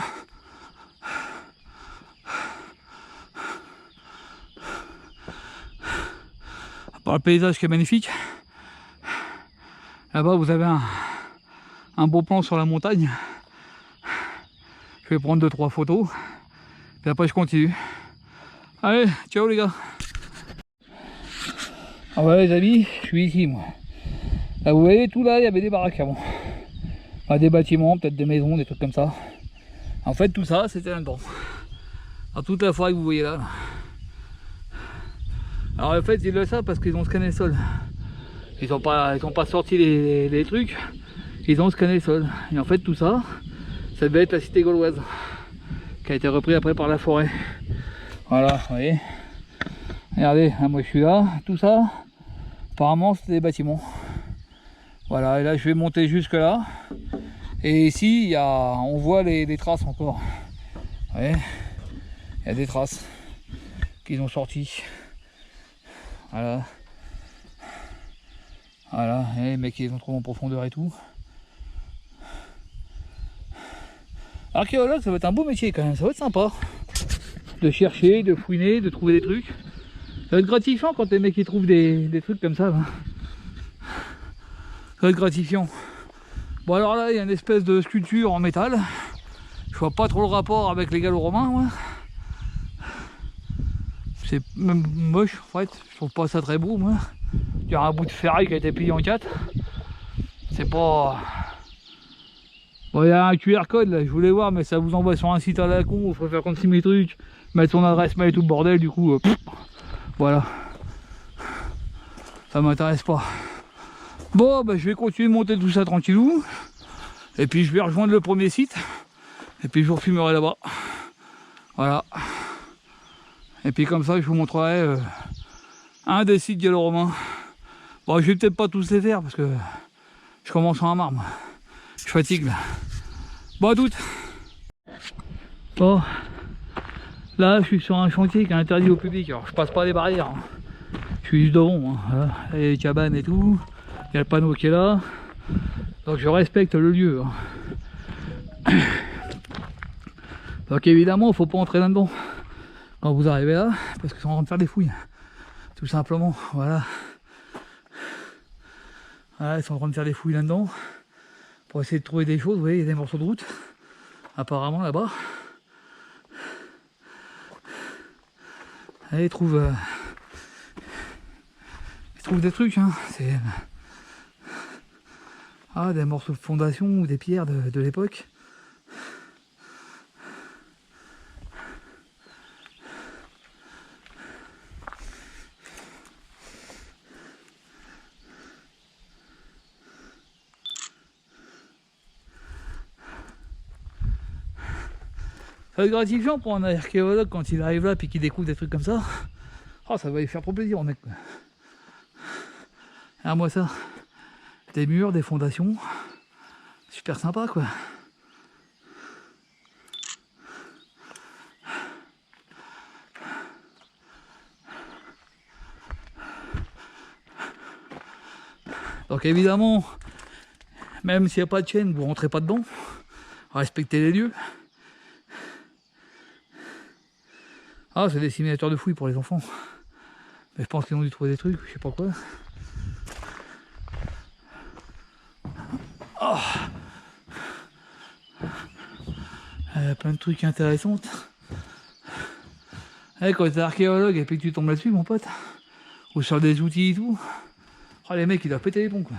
À part le paysage qui est magnifique. Là-bas vous avez un beau plan sur la montagne. Je vais prendre 2-3 photos. Puis après je continue. Allez, ciao les gars. Ah ouais les amis, je suis ici moi. Là vous voyez tout là, il y avait des baraques avant. Enfin, des bâtiments, peut-être des maisons, des trucs comme ça. En fait tout ça c'était là-dedans. Dans toute la forêt que vous voyez là. Alors en fait ils le savent parce qu'ils ont scanné le sol. Ils n'ont pas sorti les trucs. Ils ont scanné le sol. Et en fait tout ça, ça devait être la cité gauloise. Qui a été repris après par la forêt. Voilà, vous voyez. Regardez, là, moi je suis là, tout ça. Apparemment c'était des bâtiments. Voilà, et là je vais monter jusque là. Et ici, on voit les traces encore. Vous voyez, il y a des traces qu'ils ont sorties. Voilà. Voilà, et les mecs ils ont trouvé en profondeur et tout. Archéologue, ça va être un beau métier quand même, ça va être sympa. De chercher, de fouiner, de trouver des trucs. Ça va être gratifiant quand les mecs ils trouvent des trucs comme ça. Hein. Ça va être gratifiant. Bon alors là, il y a une espèce de sculpture en métal. Je vois pas trop le rapport avec les gallo-romains, moi. C'est même moche en fait, je trouve pas ça très beau moi. Il y a un bout de ferraille qui a été plié en 4. C'est pas... Bon, il y a un QR code là, je voulais voir, mais ça vous envoie sur un site à la con, il faut faire comme si mes trucs, mettre son adresse mail et tout le bordel, du coup, voilà. Ça m'intéresse pas. Bon, bah, je vais continuer de monter tout ça tranquillou. Et puis je vais rejoindre le premier site. Et puis je vous refumerai là-bas. Voilà. Et puis comme ça, je vous montrerai un des sites gallo-romains. Bon, je vais peut-être pas tous les faire parce que je commence en marre. Je fatigue là. Bon, à toutes. Bon, là je suis sur un chantier qui est interdit au public. Alors je passe pas les barrières. Hein. Je suis juste devant. Hein. Voilà. Il y a les cabanes et tout. Il y a le panneau qui est là. Donc je respecte le lieu. Hein. Donc évidemment, il ne faut pas entrer là-dedans quand vous arrivez là, parce qu'ils sont en train de faire des fouilles. Tout simplement, voilà. Voilà, ils sont en train de faire des fouilles là-dedans pour essayer de trouver des choses. Vous voyez, il y a des morceaux de route, apparemment là-bas. Ils trouvent des trucs, hein. C'est des morceaux de fondation ou des pierres de l'époque. Ça va être gratifiant pour un archéologue quand il arrive là et qu'il découvre des trucs comme ça. Oh, ça va lui faire trop plaisir au mec. Regarde-moi ça. Des murs, des fondations. Super sympa quoi. Donc évidemment, même s'il n'y a pas de chaîne, vous rentrez pas dedans. Respectez les lieux. Ah, c'est des simulateurs de fouilles pour les enfants. Mais je pense qu'ils ont dû trouver des trucs, je sais pas quoi. Oh. Il y a plein de trucs intéressants. Quand t'es archéologue et puis que tu tombes là-dessus, mon pote, ou sur des outils et tout, oh, les mecs ils doivent péter les plombs quoi.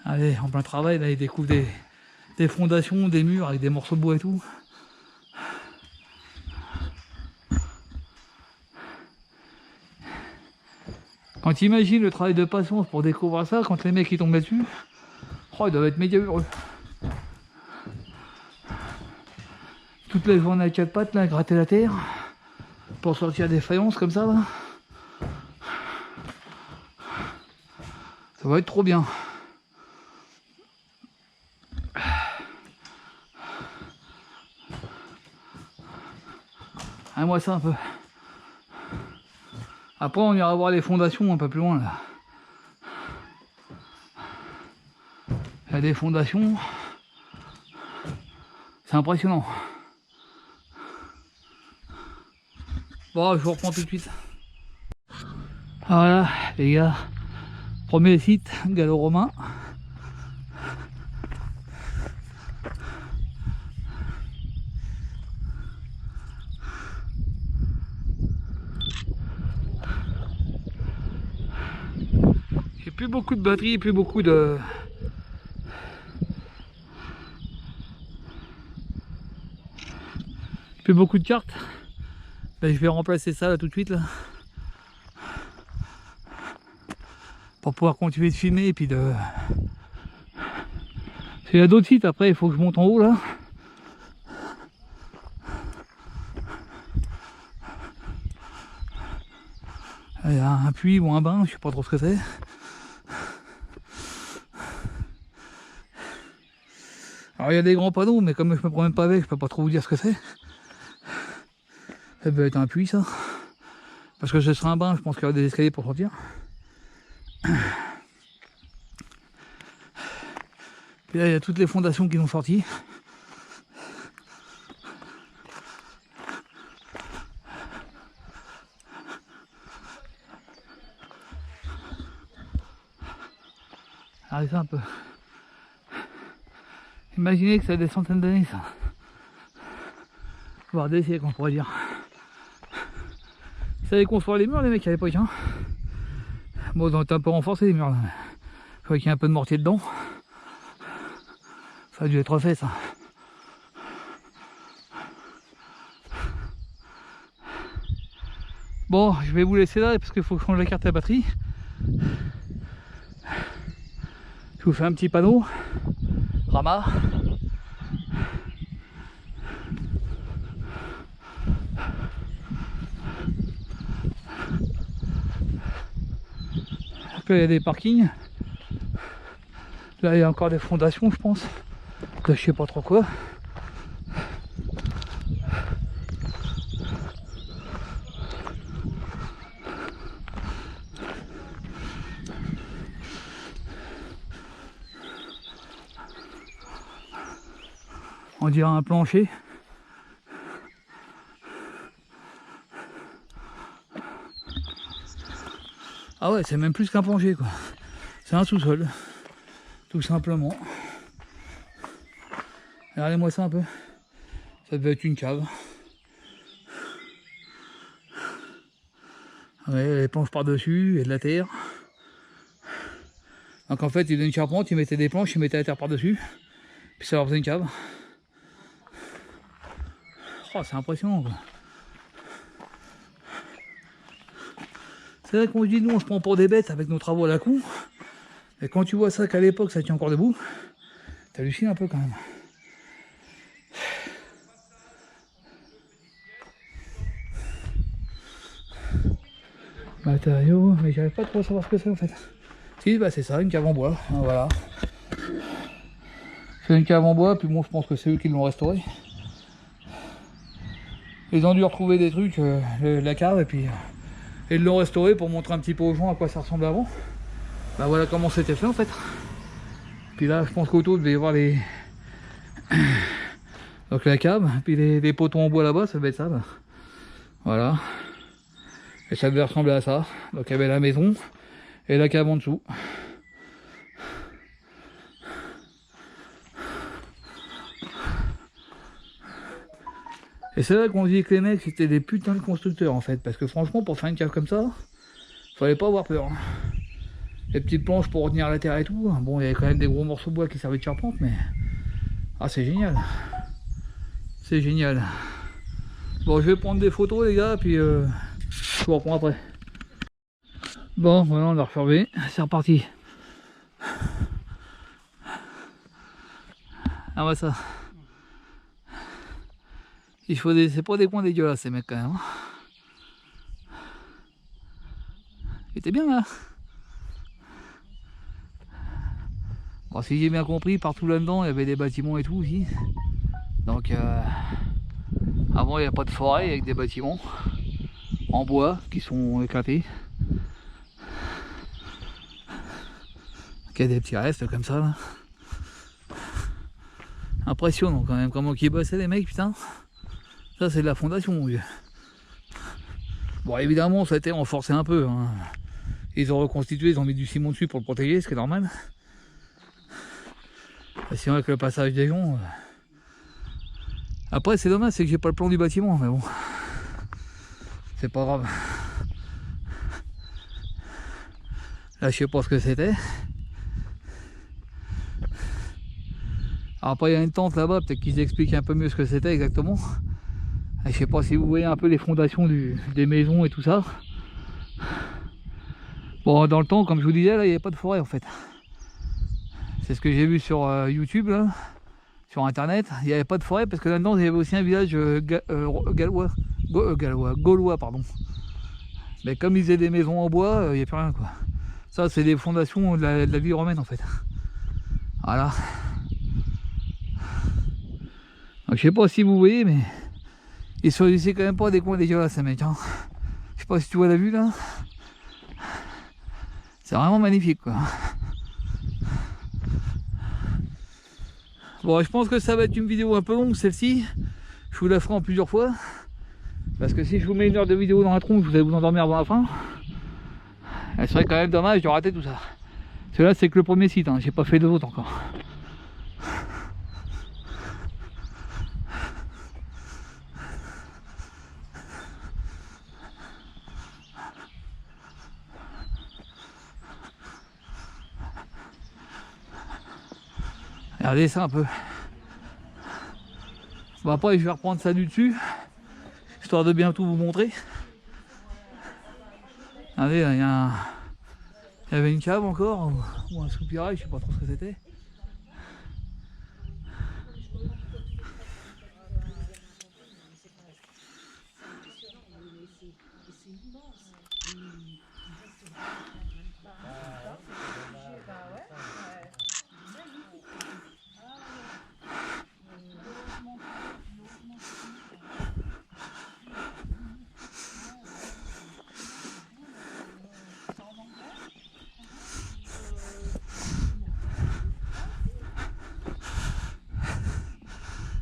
Allez, en plein travail, là ils découvrent des fondations, des murs avec des morceaux de bois et tout. Quand tu imagines le travail de patience pour découvrir ça, quand les mecs ils tombent là-dessus, oh, ils doivent être méga heureux. Toute la journée à quatre pattes là, à gratter la terre, pour sortir des faïences comme ça là. Ça va être trop bien. Ah, moi ça un peu. Après on ira voir les fondations un peu plus loin là. Il y a des fondations. C'est impressionnant. Bon, je vous reprends tout de suite. Voilà les gars. Premier site gallo-romain. J'ai plus beaucoup de batterie, plus beaucoup de... Plus beaucoup de cartes. Ben, je vais remplacer ça là tout de suite là. Pour pouvoir continuer de filmer et puis de... Il y a d'autres sites après, il faut que je monte en haut là. Il y a un puits ou un bain, je sais pas trop ce que c'est. Alors il y a des grands panneaux, mais comme je me promène pas avec, je peux pas trop vous dire ce que c'est. Ça peut être un puits ça. Parce que ce sera un bain, je pense qu'il y aura des escaliers pour sortir. Puis là il y a toutes les fondations qui sont sorties. Regardez ça un peu. Imaginez que ça a des centaines d'années ça. Voire des siècles on pourrait dire. Ils savaient construire les murs les mecs à l'époque hein. Bon ils ont été un peu renforcés les murs là. Je crois qu'il y a un peu de mortier dedans. Ça a dû être refait ça. Bon, je vais vous laisser là parce qu'il faut que je change la carte à batterie. Je vous fais un petit panneau. Rama. Là, il y a des parkings. Là, il y a encore des fondations, je pense. Là, je sais pas trop quoi. On dirait un plancher. Ah ouais, c'est même plus qu'un plancher quoi. C'est un sous-sol. Tout simplement. Regardez-moi ça un peu. Ça devait être une cave. Ouais, les planches par-dessus et de la terre. Donc en fait, il y a une charpente, il mettait des planches, il mettait la terre par-dessus. Puis ça leur faisait une cave. Oh, c'est impressionnant quoi. C'est vrai qu'on se dit, nous, on se prend pour des bêtes avec nos travaux à la con. Et quand tu vois ça, qu'à l'époque, ça tient encore debout, t'hallucines un peu quand même. Matériaux, mais j'arrive pas trop à savoir ce que c'est en fait. Si, bah c'est ça, une cave en bois, voilà. C'est une cave en bois, puis bon, je pense que c'est eux qui l'ont restauré. Ils ont dû retrouver des trucs, la cave, et puis ils l'ont restauré pour montrer un petit peu aux gens à quoi ça ressemblait avant. Bah voilà comment c'était fait en fait. Puis là, je pense qu'autour, il devait y avoir les... Donc la cave, puis les poteaux en bois là-bas, ça devait être ça. Bah. Voilà. Et ça devait ressembler à ça. Donc il y avait la maison et la cave en dessous. Et c'est vrai qu'on dit que les mecs c'était des putains de constructeurs en fait. Parce que franchement, pour faire une cave comme ça, fallait pas avoir peur. Les petites planches pour retenir la terre et tout. Bon, il y avait quand même des gros morceaux de bois qui servaient de charpente, mais... Ah, c'est génial. C'est génial. Bon, je vais prendre des photos les gars, puis je vous reprends après. Bon, voilà, on a refermé. C'est reparti. Ah ouais, ça. Il faut des... C'est pas des coins dégueulasses ces mecs quand même. Il était bien là. Bon, si j'ai bien compris, partout là-dedans, il y avait des bâtiments et tout aussi. Donc, avant, il n'y a pas de forêt avec des bâtiments en bois qui sont éclatés. Il y a des petits restes comme ça là. Impressionnant quand même, comment ils bossaient les mecs, putain. Ça c'est de la fondation mon vieux. Bon évidemment ça a été renforcé un peu. Hein. Ils ont reconstitué, ils ont mis du ciment dessus pour le protéger, ce qui est normal. Et sinon avec le passage des gens... Après c'est dommage, c'est que j'ai pas le plan du bâtiment, mais bon. C'est pas grave. Là je sais pas ce que c'était. Après il y a une tente là-bas, peut-être qu'ils expliquent un peu mieux ce que c'était exactement. Et je sais pas si vous voyez un peu les fondations des maisons et tout ça. Bon dans le temps, comme je vous disais, là il n'y avait pas de forêt en fait. C'est ce que j'ai vu sur YouTube là, sur internet. Il n'y avait pas de forêt parce que là-dedans il y avait aussi un village gaulois pardon. Mais comme ils faisaient des maisons en bois, il n'y a plus rien quoi. Ça c'est des fondations de la ville romaine en fait. Voilà. Donc, je sais pas si vous voyez, mais ils choisissaient quand même pas des coins dégueulasses ces mecs. Hein. Je sais pas si tu vois la vue là. C'est vraiment magnifique quoi. Bon, je pense que ça va être une vidéo un peu longue celle-ci. Je vous la ferai en plusieurs fois. Parce que si je vous mets une heure de vidéo dans la tronche, vous allez vous endormir avant la fin. Elle serait quand même dommage de rater tout ça. Celui-là c'est que le premier site, hein. J'ai pas fait d'autres encore. Regardez ça un peu. Bon après je vais reprendre ça du dessus. Histoire de bien tout vous montrer. Regardez, il y avait une cave encore, ou un soupirail, je sais pas trop ce que c'était.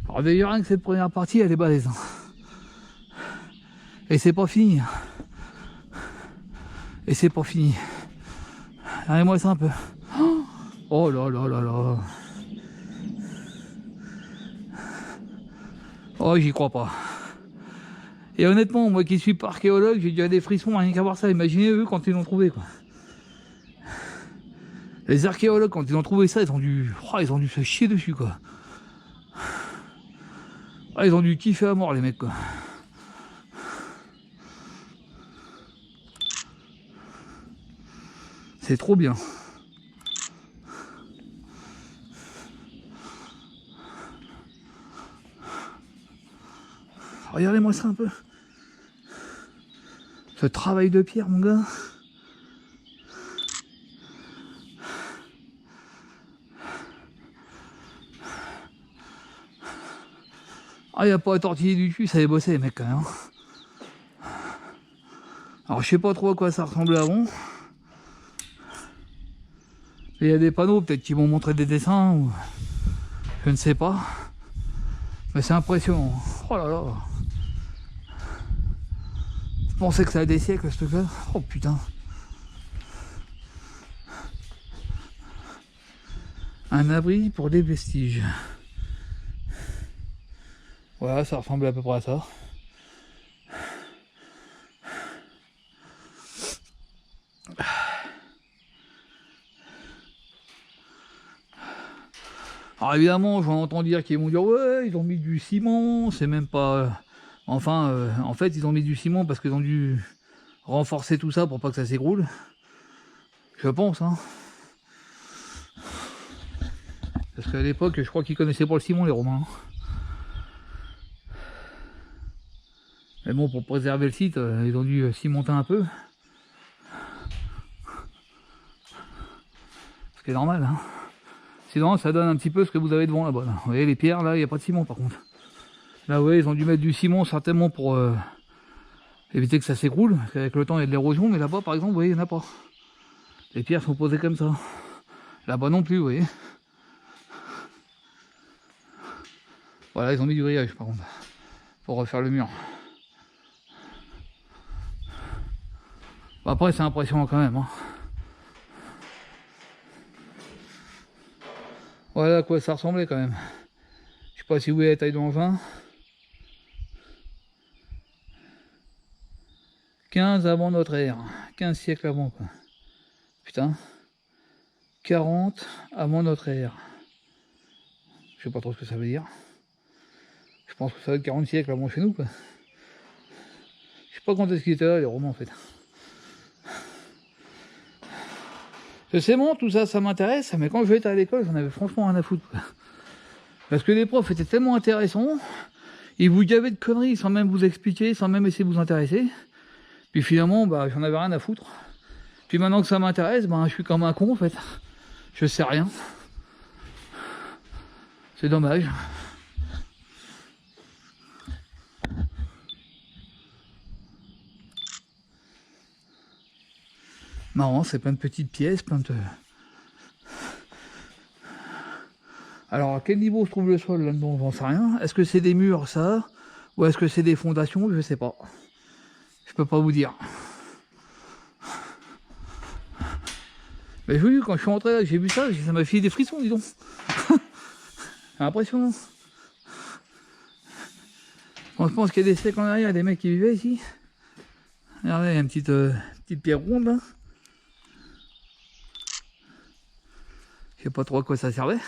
Alors d'ailleurs rien que cette première partie elle est balèze. Et c'est pas fini. Et c'est pas fini. Regardez-moi ça un peu. Oh là là là là. Oh j'y crois pas. Et honnêtement, moi qui suis pas archéologue, j'ai déjà des frissons rien qu'à voir ça. Imaginez eux quand ils l'ont trouvé quoi. Les archéologues quand ils ont trouvé ça, ils ont dû se chier dessus quoi. Ah, ils ont dû kiffer à mort les mecs quoi. C'est trop bien. Regardez-moi ça un peu. Ce travail de pierre, mon gars. Ah, il n'y a pas à tortiller du cul, ça avait bossé les mecs quand même. Alors je sais pas trop à quoi ça ressemblait avant. Il y a des panneaux peut-être qui vont montrer des dessins ou je ne sais pas. Mais c'est impressionnant. Oh là là. Je pensais que ça a des siècles ce truc-là. Oh putain. Un abri pour des vestiges. Voilà, ça ressemble à peu près à ça. Alors évidemment, j'en entends dire qu'ils vont dire ouais, ils ont mis du ciment, c'est même pas... Enfin, en fait, ils ont mis du ciment parce qu'ils ont dû renforcer tout ça pour pas que ça s'écroule. Je pense, hein. Parce qu'à l'époque, je crois qu'ils connaissaient pas le ciment, les Romains. Mais bon, pour préserver le site, ils ont dû cimenter un peu. Ce qui est normal, hein. Sinon, ça donne un petit peu ce que vous avez devant là-bas. Là. Vous voyez, les pierres, là, il n'y a pas de ciment par contre. Là, vous voyez, ils ont dû mettre du ciment certainement pour éviter que ça s'écroule. Parce qu'avec le temps, il y a de l'érosion. Mais là-bas, par exemple, vous voyez, il n'y en a pas. Les pierres sont posées comme ça. Là-bas non plus, vous voyez. Voilà, ils ont mis du grillage par contre. Pour refaire le mur. Bon, après, c'est impressionnant quand même. Hein. Voilà à quoi ça ressemblait quand même. Je sais pas si vous voyez la taille de l'engin. 15 avant notre ère. 15 siècles avant quoi. Putain. 40 avant notre ère. Je sais pas trop ce que ça veut dire. Je pense que ça va être 40 siècles avant chez nous quoi. Je sais pas quand est-ce qu'ils étaient là les Romains en fait. C'est bon, tout ça, ça m'intéresse, mais quand j'étais à l'école, j'en avais franchement rien à foutre. Quoi. Parce que les profs étaient tellement intéressants, ils vous gavaient de conneries sans même vous expliquer, sans même essayer de vous intéresser. Puis finalement, bah, j'en avais rien à foutre. Puis maintenant que ça m'intéresse, bah, je suis comme un con en fait. Je sais rien. C'est dommage. Marrant, c'est plein de petites pièces, plein de... Alors, à quel niveau se trouve le sol là-dedans, j'en sais rien. Est-ce que c'est des murs, ça? Ou est-ce que c'est des fondations? Je sais pas. Je peux pas vous dire. Mais oui, quand je suis rentré là, j'ai vu ça, ça m'a fait des frissons, dis donc. C'est impressionnant. On se pense qu'il y a des siècles en arrière, il y a des mecs qui vivaient ici. Regardez, il y a une petite pierre ronde là. Je sais pas trop à quoi ça servait.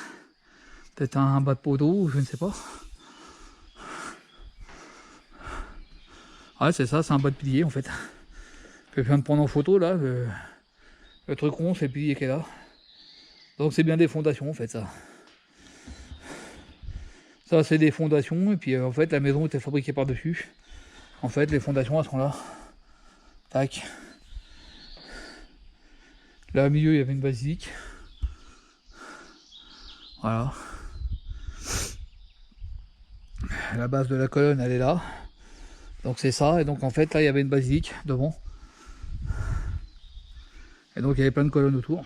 Peut-être un bas de poteau, je ne sais pas. Ouais, c'est ça, c'est un bas de pilier en fait. Que je viens de prendre en photo là. Le truc rond, c'est le pilier qui est là. Donc c'est bien des fondations en fait ça. Ça c'est des fondations et puis en fait la maison était fabriquée par-dessus. En fait les fondations elles sont là. Tac. Là au milieu il y avait une basilique. Voilà. La base de la colonne elle est là. Donc c'est ça. Et donc en fait là il y avait une basilique devant. Et donc il y avait plein de colonnes autour.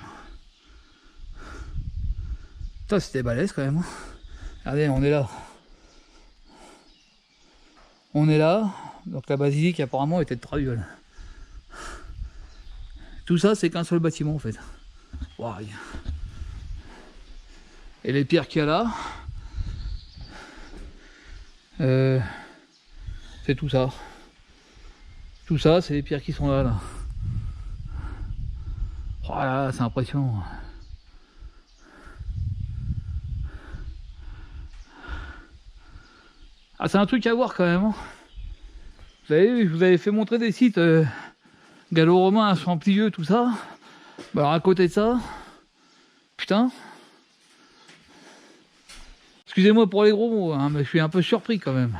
Ça c'était balèze quand même. Regardez, on est là. On est là. Donc la basilique apparemment était de Traviole. Tout ça c'est qu'un seul bâtiment en fait. Wow. Et les pierres qu'il y a là, c'est tout ça. Tout ça c'est les pierres qui sont là. Voilà, c'est impressionnant. Ah, c'est un truc à voir quand même. Hein. Vous savez, je vous avais fait montrer des sites gallo-romains, Champlieux, tout ça. Bah alors à côté de ça, putain. Excusez-moi pour les gros mots, hein, mais je suis un peu surpris quand même.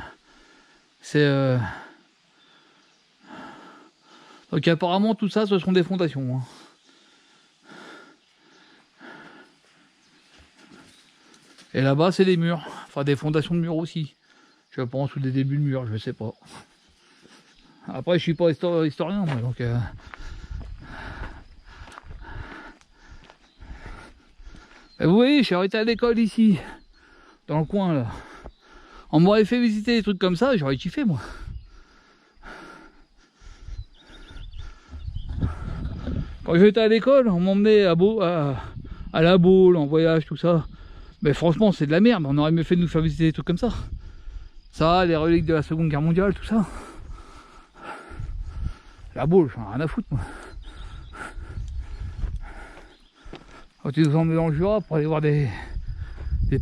C'est donc apparemment tout ça, ce sont des fondations. Hein. Et là-bas, c'est des murs, enfin des fondations de murs aussi. Je pense, ou des débuts de murs, je sais pas. Après, je suis pas historien, moi, donc. Et vous voyez, je suis arrêté à l'école ici, dans le coin là. On m'aurait fait visiter des trucs comme ça, j'aurais kiffé moi. Quand j'étais à l'école, on m'emmenait à la Baule, en voyage, tout ça. Mais franchement, c'est de la merde, on aurait mieux fait de nous faire visiter des trucs comme ça. Ça, les reliques de la Seconde Guerre mondiale, tout ça. La Baule, j'en ai rien à foutre moi. Quand tu nous emmènes dans le Jura pour aller voir des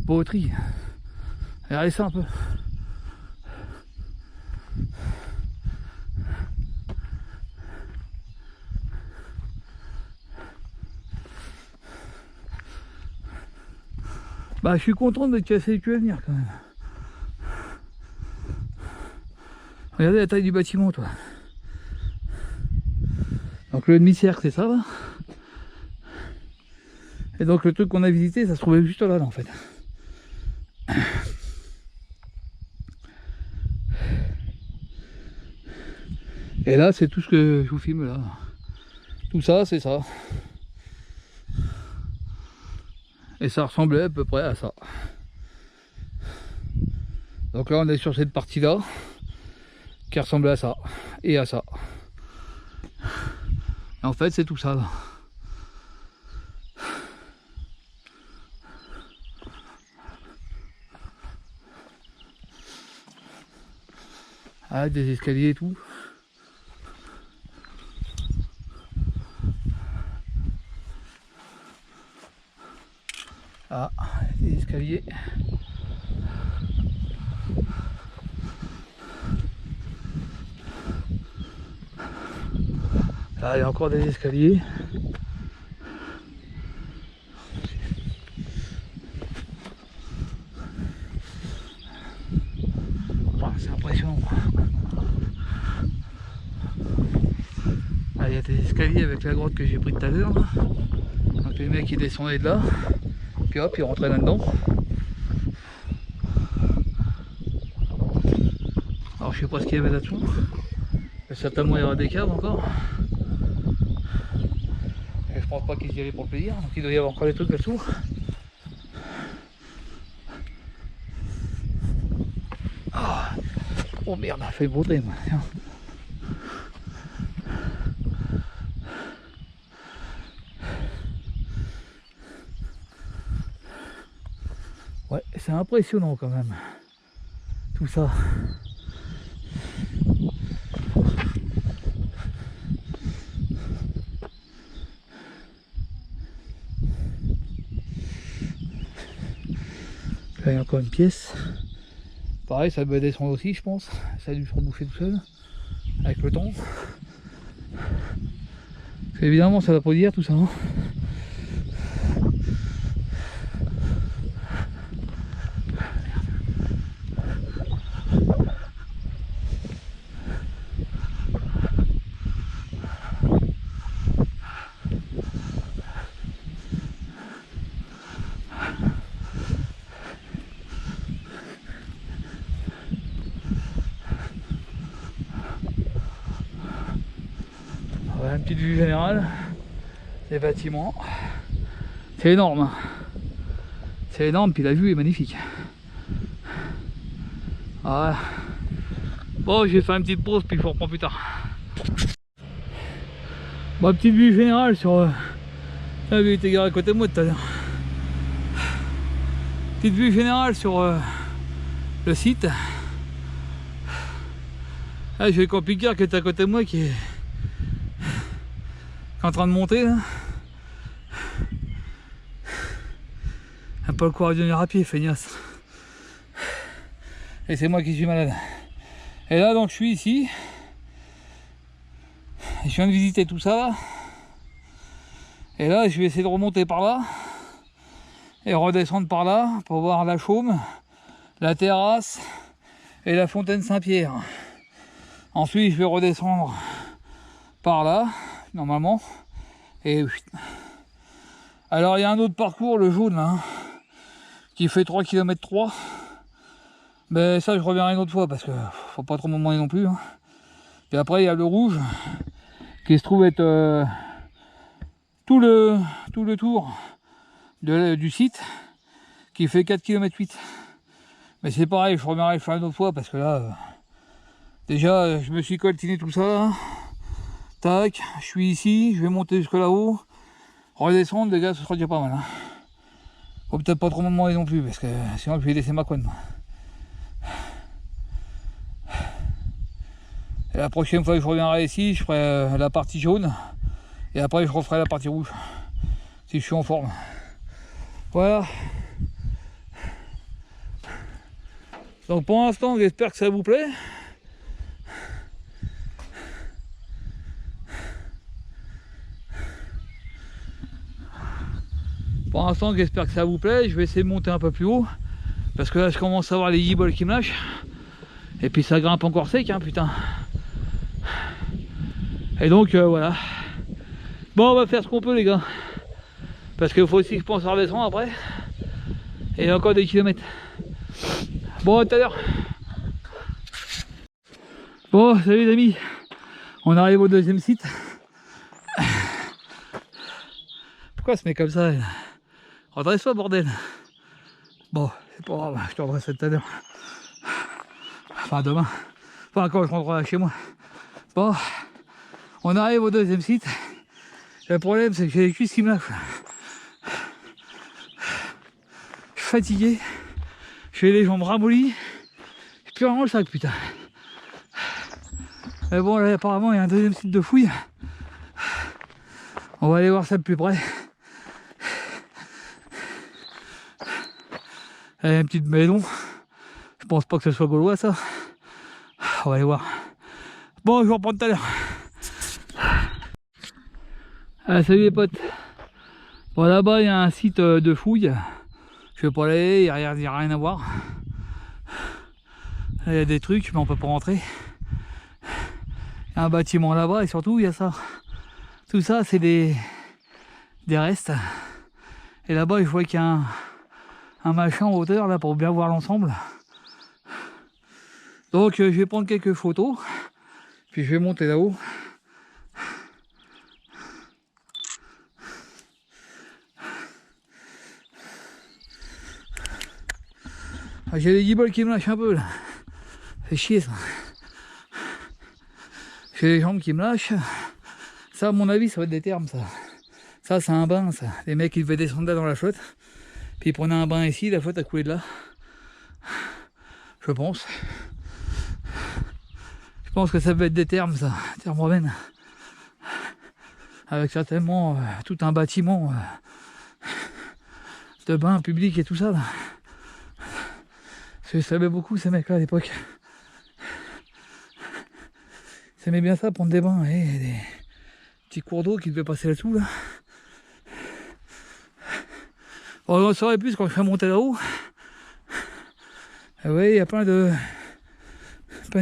poteries. Regardez ça un peu. Bah, je suis content de casser le venir quand même. Regardez la taille du bâtiment, toi. Donc le demi-cercle, c'est ça, là. Et donc le truc qu'on a visité, ça se trouvait juste là, en fait. Et là, c'est tout ce que je vous filme là. Tout ça, c'est ça. Et ça ressemblait à peu près à ça. Donc là, on est sur cette partie-là, qui ressemblait à ça, et à ça. Et en fait, c'est tout ça, là. Ah, des escaliers et tout. Ah, des escaliers. Là, il y a encore des escaliers. C'est impressionnant. Là, il y a des escaliers avec la grotte que j'ai pris tout à l'heure. Donc les mecs ils descendaient de là, puis hop, ils rentraient là-dedans. Alors je sais pas ce qu'il y avait là-dessous. Certainement il y aura des caves encore. Et je pense pas qu'ils y allaient pour le plaisir, donc il doit y avoir encore des trucs là-dessous. Oh merde, ça fait brouter moi. Ouais, c'est impressionnant quand même. Tout ça. Là, il y a encore une pièce. Pareil, ça va descendre aussi, je pense. Ça a dû se rebouffer tout seul. Avec le temps. Évidemment, ça va pas dire tout ça. Hein. Une petite vue générale des bâtiments. C'est énorme. C'est énorme, puis la vue est magnifique. Voilà. Bon, je vais faire une petite pause, puis je vous reprends plus tard. Bon, petite vue générale sur... La vue était garée à côté de moi tout à l'heure. Petite vue générale sur le site. Là, j'ai le camping-car qui est à côté de moi qui est en train de monter là. Un peu le courage de venir à pied, feignasse. Et c'est moi qui suis malade. Et là donc je suis ici. Je viens de visiter tout ça là. Et là, je vais essayer de remonter par là et redescendre par là pour voir la Chaume, la terrasse et la fontaine Saint-Pierre. Ensuite, je vais redescendre par là, normalement. Et alors, il y a un autre parcours, le jaune, là, qui fait 3 km 3. Mais ça, je reviendrai une autre fois parce que faut pas trop me demander non plus. Hein. Et après, il y a le rouge qui se trouve être tout le tour du site qui fait 4 km 8. Mais c'est pareil, je reviendrai le faire une autre fois parce que là, déjà, je me suis coltiné tout ça. Là. Tac, je suis ici, je vais monter jusque là-haut, redescendre, les gars, ce sera déjà pas mal. Hein. Faut peut-être pas trop me demander non plus parce que sinon je vais laisser ma conne. Et la prochaine fois que je reviendrai ici, je ferai la partie jaune et après je referai la partie rouge si je suis en forme. Voilà. Donc pour l'instant, j'espère que ça vous plaît. Pour l'instant, j'espère que ça vous plaît. Je vais essayer de monter un peu plus haut parce que là, je commence à voir les guibolles qui me lâchent. Et puis ça grimpe encore sec, hein, putain. Et donc voilà. Bon, on va faire ce qu'on peut, les gars. Parce qu'il faut aussi que je pense à redescendre après. Et encore des kilomètres. Bon, à tout à l'heure. Bon, salut les amis. On arrive au deuxième site. Pourquoi se met comme ça? Redresse-toi, bordel. Bon, c'est pas grave, je te redresserai tout à l'heure. Enfin, demain. Enfin, quand je rentrerai chez moi. Bon, on arrive au deuxième site. Le problème, c'est que j'ai les cuisses qui me lâchent. Je suis fatigué. J'ai les jambes ramollies. J'ai plus vraiment le sac, putain. Mais bon, là, apparemment, il y a un deuxième site de fouille. On va aller voir ça de plus près. Il y a une petite maison. Je pense pas que ce soit gaulois, ça. On va aller voir. Bon, je vous reprends tout à l'heure. Ah, salut les potes. Bon, là-bas, il y a un site de fouille. Je vais pas aller, il n'y a rien à voir. Là, il y a des trucs, mais on peut pas rentrer. Il y a un bâtiment là-bas et surtout, il y a ça. Tout ça, c'est des restes. Et là-bas, je vois qu'il y a un machin en hauteur là pour bien voir l'ensemble. Donc, je vais prendre quelques photos. Puis je vais monter là-haut. Ah, j'ai les guibolles qui me lâchent un peu là. C'est chier ça. J'ai les jambes qui me lâchent. Ça, à mon avis, ça va être des termes ça. Ça, c'est un bain ça. Les mecs, ils devaient descendre là dans la flotte. Puis ils prenaient un bain ici, la flotte a coulé de là. Je pense. Je pense que ça peut être des termes ça. Termes romaines. Avec certainement tout un bâtiment de bain public et tout ça là. Je savais beaucoup ces mecs là à l'époque. Ils aimaient bien ça, prendre des bains et des petits cours d'eau qui devaient passer là-dessous là. Bon, on en saurait plus quand je serai monté là-haut. Vous voyez, il y a plein de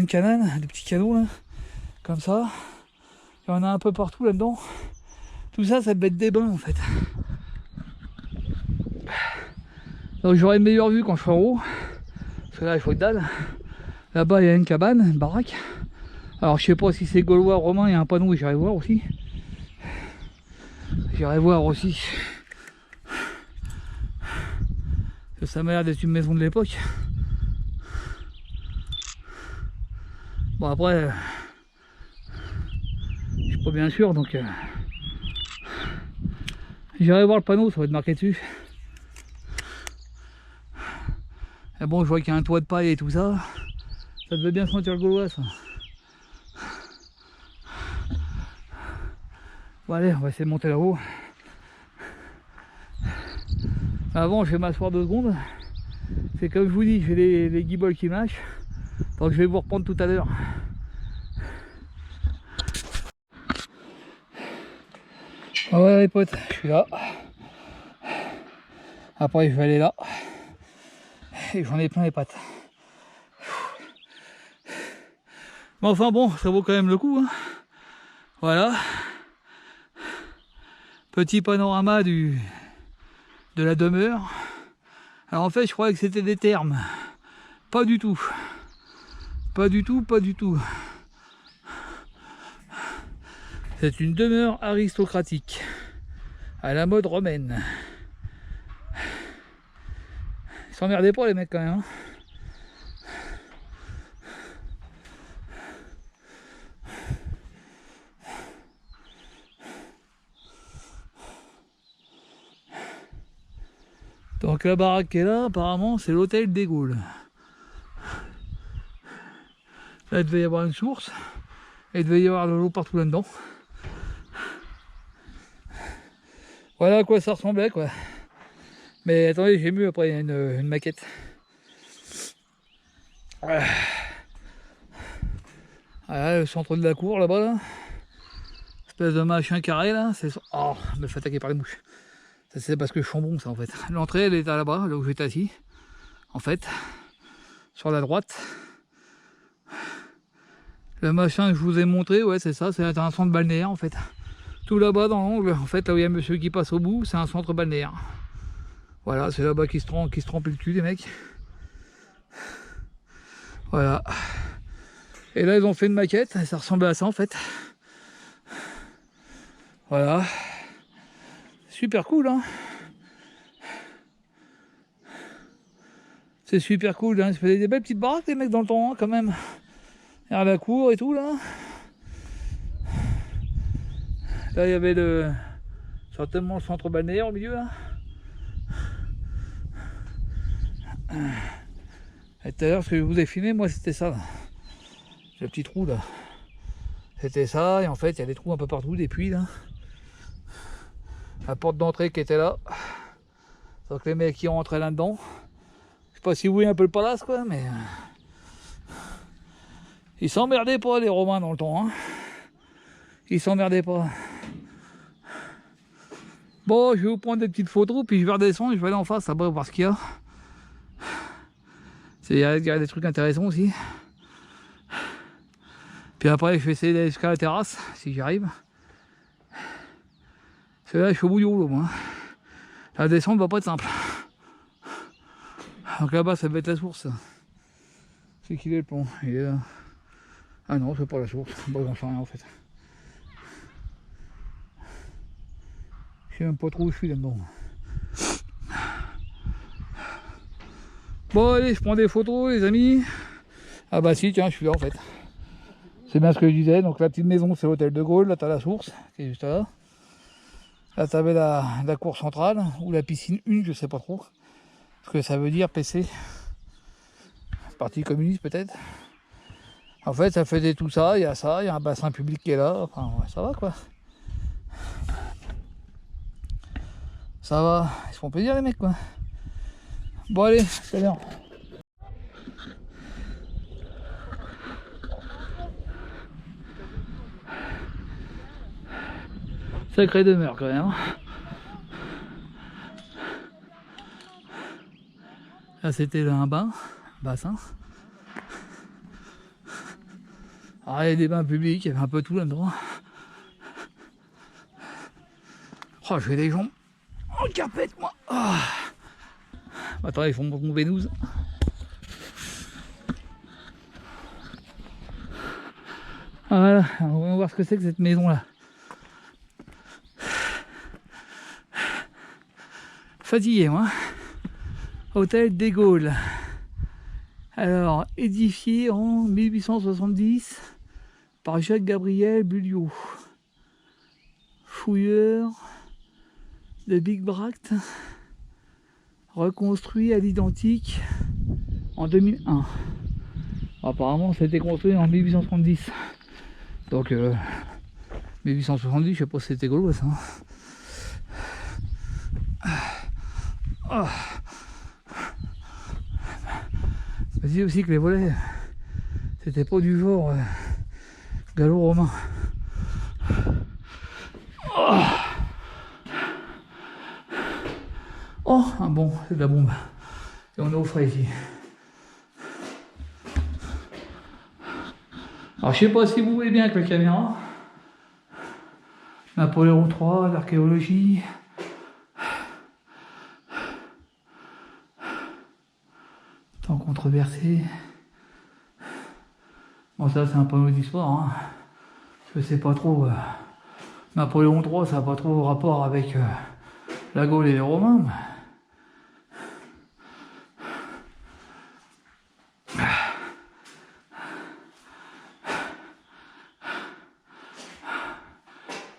canals, de petits canaux là, comme ça. Il y en a un peu partout là-dedans. Tout ça, ça peut être des bains en fait. Donc j'aurai une meilleure vue quand je serai en haut. Parce que là, il faut que dalle. Là-bas, il y a une cabane, une baraque. Alors, je sais pas si c'est gaulois, romain, il y a un panneau, j'irai voir aussi. J'irai voir aussi. Ça m'a l'air d'être une maison de l'époque. Bon, après, je suis pas bien sûr, donc j'irai voir le panneau, ça va être marqué dessus. Et bon, je vois qu'il y a un toit de paille et tout ça. Ça devait bien sentir le gaulois, ça. Bon, allez, on va essayer de monter là-haut. Avant, je vais m'asseoir 2 secondes. C'est comme je vous dis, j'ai les guibolles qui mâchent. Donc je vais vous reprendre tout à l'heure. Ah ouais les potes, je suis là. Après je vais aller là. Et j'en ai plein les pattes. Mais enfin bon, ça vaut quand même le coup. Hein. Voilà. Petit panorama de la demeure. Alors en fait je croyais que c'était des thermes. Pas du tout. Pas du tout, pas du tout. C'est une demeure aristocratique. À la mode romaine. Ils s'emmerdaient pas les mecs quand même. Hein. Donc la baraque qui est là, apparemment, c'est l'hôtel des Gaules. Là, il devait y avoir une source. Et il devait y avoir de l'eau partout là-dedans. Voilà à quoi ça ressemblait, quoi. Mais attendez, j'ai mieux après une maquette. Voilà, le centre de la cour, là-bas, là. Espèce de machin carré, là. Oh, je me fais attaquer par les mouches. Ça, c'est parce que je suis bon, ça, en fait. L'entrée, elle est là-bas, là où j'étais assis. En fait, sur la droite. Le machin que je vous ai montré, ouais, c'est ça, c'est un centre balnéaire, en fait. Tout là-bas dans l'angle, en fait, là où il y a monsieur qui passe au bout, c'est un centre balnéaire. Voilà, c'est là-bas qu'ils se trempent le cul, les mecs. Voilà. Et là, ils ont fait une maquette, ça ressemble à ça, en fait. Voilà. Super cool, hein. C'est super cool, hein. Ça fait des belles petites baraques, les mecs, dans le temps, hein, quand même. Derrière la cour et tout, là. Là, il y avait certainement le centre balnéaire au milieu, là. Et tout à l'heure, ce que je vous ai filmé, moi, c'était ça, là. Le petit trou, là. C'était ça, et en fait, il y a des trous un peu partout, des puits, là. La porte d'entrée qui était là. Donc les mecs qui rentraient là-dedans. Je sais pas si vous voyez un peu le palace, quoi, mais... Ils s'emmerdaient pas, les Romains, dans le temps, hein. Ils s'emmerdaient pas. Bon, je vais vous prendre des petites photos, puis je vais redescendre, je vais aller en face, là-bas, voir ce qu'il y a. Il y a des trucs intéressants aussi. Puis après, je vais essayer d'aller jusqu'à la terrasse, si j'y arrive. Parce que là, je suis au bout du rouleau, moi. La descente va pas être simple. Donc là-bas, ça va être la source. C'est qu'il est le pont. Il est là. Ah non, c'est pas la source. Bon, j'en sais rien en fait. Je sais même pas trop où je suis là-dedans. Bon, allez, je prends des photos, les amis. Ah bah si, tiens, je suis là en fait. C'est bien ce que je disais. Donc la petite maison, c'est l'hôtel de Gaulle. Là, t'as la source, qui est juste là. Là, t'avais la cour centrale, ou la piscine 1, je sais pas trop. Ce que ça veut dire, PC. Parti communiste, peut-être. En fait, ça faisait tout ça. Il y a un bassin public qui est là. Enfin, ouais, ça va, quoi. Ça va. Ils se font plaisir, les mecs, quoi. Bon, allez, c'est bien. Sacrée demeure, quand même. Là, c'était un bassin. Ah, il y a des bains publics, il y avait un peu tout là-dedans. Oh, j'ai des jambes en carpette, moi. Oh. Attends, ils font mon bénouse. Voilà, on va voir ce que c'est que cette maison-là. Fatigué, moi. Hôtel des Gaules. Alors, édifié en 1870 par Jacques-Gabriel Bulliot. Fouilleur de Big Bract, reconstruit à l'identique en 2001. Apparemment, ça a été construit en 1870. Donc, 1870, je sais pas si c'était gaulois ça. Oh. Je me dis aussi que les volets, c'était pas du genre gallo-romain. Oh. Oh, un bon, c'est de la bombe. Et on est au frais ici. Alors je sais pas si vous voyez bien avec la caméra. Napoléon III, l'archéologie. Temps controversé. Bon, ça c'est un panneau d'histoire. Hein. Je sais pas trop. Napoléon III, ça n'a pas trop rapport avec la Gaule et les Romains.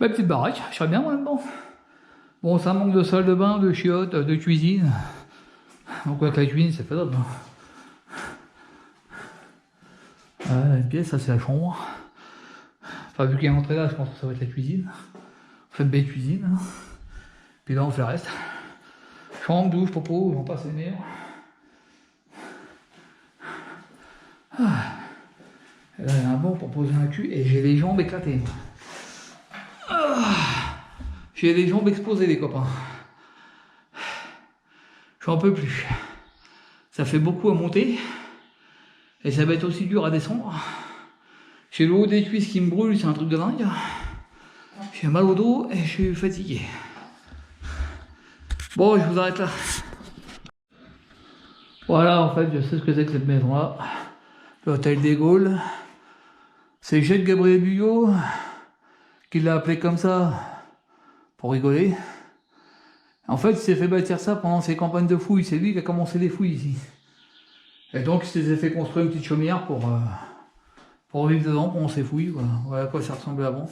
Ma petite baraque, je serais bien moi dedans. Bon, ça manque de salle de bain, de chiottes, de cuisine. Donc avec la cuisine, c'est faisable. Une pièce, ça c'est la chambre. Enfin, vu qu'il y a une entrée là, je pense que ça va être la cuisine. On fait une belle cuisine. Hein. Puis là, on fait le reste. Chambre, douche, popo, j'en passe les meilleurs. Et là, il y a un banc pour poser un cul et j'ai les jambes éclatées. J'ai les jambes exposées, les copains. J'en peux plus. Ça fait beaucoup à monter. Et ça va être aussi dur à descendre. J'ai le haut des cuisses qui me brûle, c'est un truc de dingue. J'ai mal au dos et je suis fatigué. Bon, je vous arrête là. Voilà, en fait, je sais ce que c'est que cette maison-là. L'hôtel des Gaules. C'est Jacques Gabriel Bugeaud qui l'a appelé comme ça pour rigoler. En fait, il s'est fait bâtir ça pendant ses campagnes de fouilles. C'est lui qui a commencé les fouilles ici. Et donc, il s'est fait construire une petite chaumière pour vivre dedans pendant ses fouilles. Quoi. Voilà à quoi ça ressemblait avant.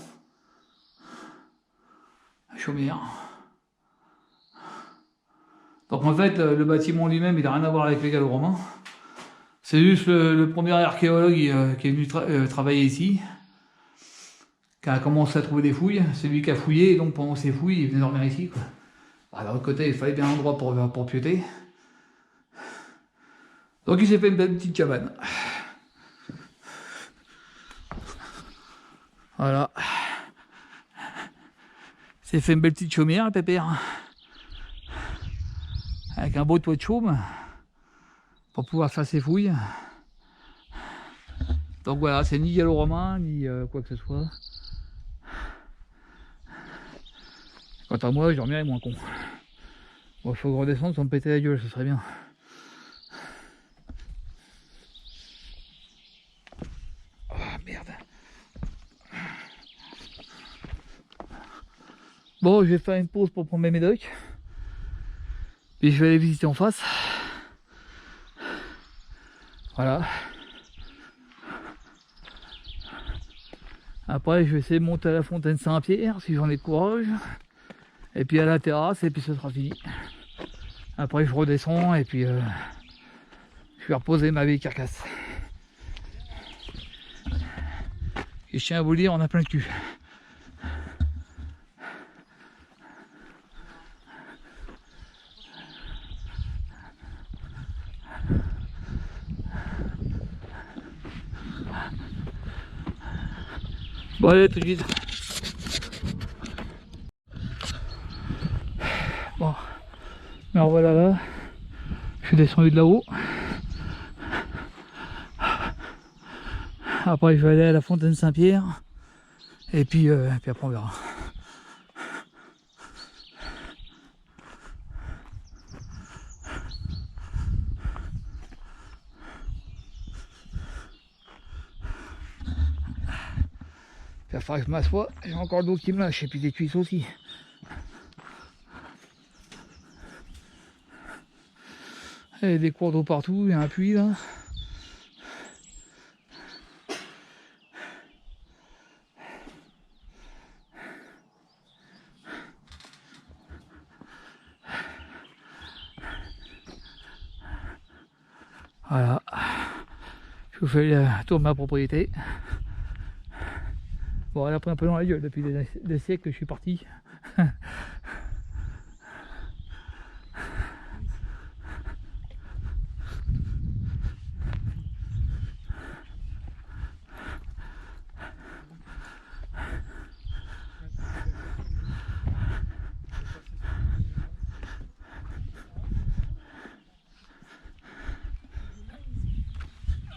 La chaumière. Donc en fait, le bâtiment lui-même, il n'a rien à voir avec les Gallo-Romains. C'est juste le premier archéologue qui est venu travailler ici, qui a commencé à trouver des fouilles. C'est lui qui a fouillé, et donc pendant ses fouilles, il venait dormir ici. Quoi. Bah, d'un autre côté, il fallait bien un endroit pour piéter. Donc il s'est fait une belle petite cabane. Voilà. Il s'est fait une belle petite chaumière, le pépère. Avec un beau toit de chaume. Pour pouvoir faire ses fouilles. Donc voilà, c'est ni gallo-romain, ni quoi que ce soit. Quant à moi, je dormirais moins con. Bon, il faut que je redescende sans me péter la gueule, ce serait bien. Oh merde. Bon, je vais faire une pause pour prendre mes médocs. Puis je vais aller visiter en face. Voilà. Après, je vais essayer de monter à la fontaine Saint-Pierre si j'en ai courage. Et puis à la terrasse, et puis ce sera fini. Après, je redescends et puis je vais reposer ma vieille carcasse. Et je tiens à vous le dire, on a plein de cul. Bon allez, tout de suite. Bon, alors voilà là, je suis descendu de là-haut. Après je vais aller à la fontaine Saint-Pierre. Et puis après on verra. Il va falloir que je m'assoie, j'ai encore le dos qui me lâche et puis des cuisses aussi. Il y a des cours d'eau partout, il y a un puits là. Voilà, je vous fais le tour de ma propriété. Bon, elle a pris un peu dans la gueule depuis des siècles que je suis parti.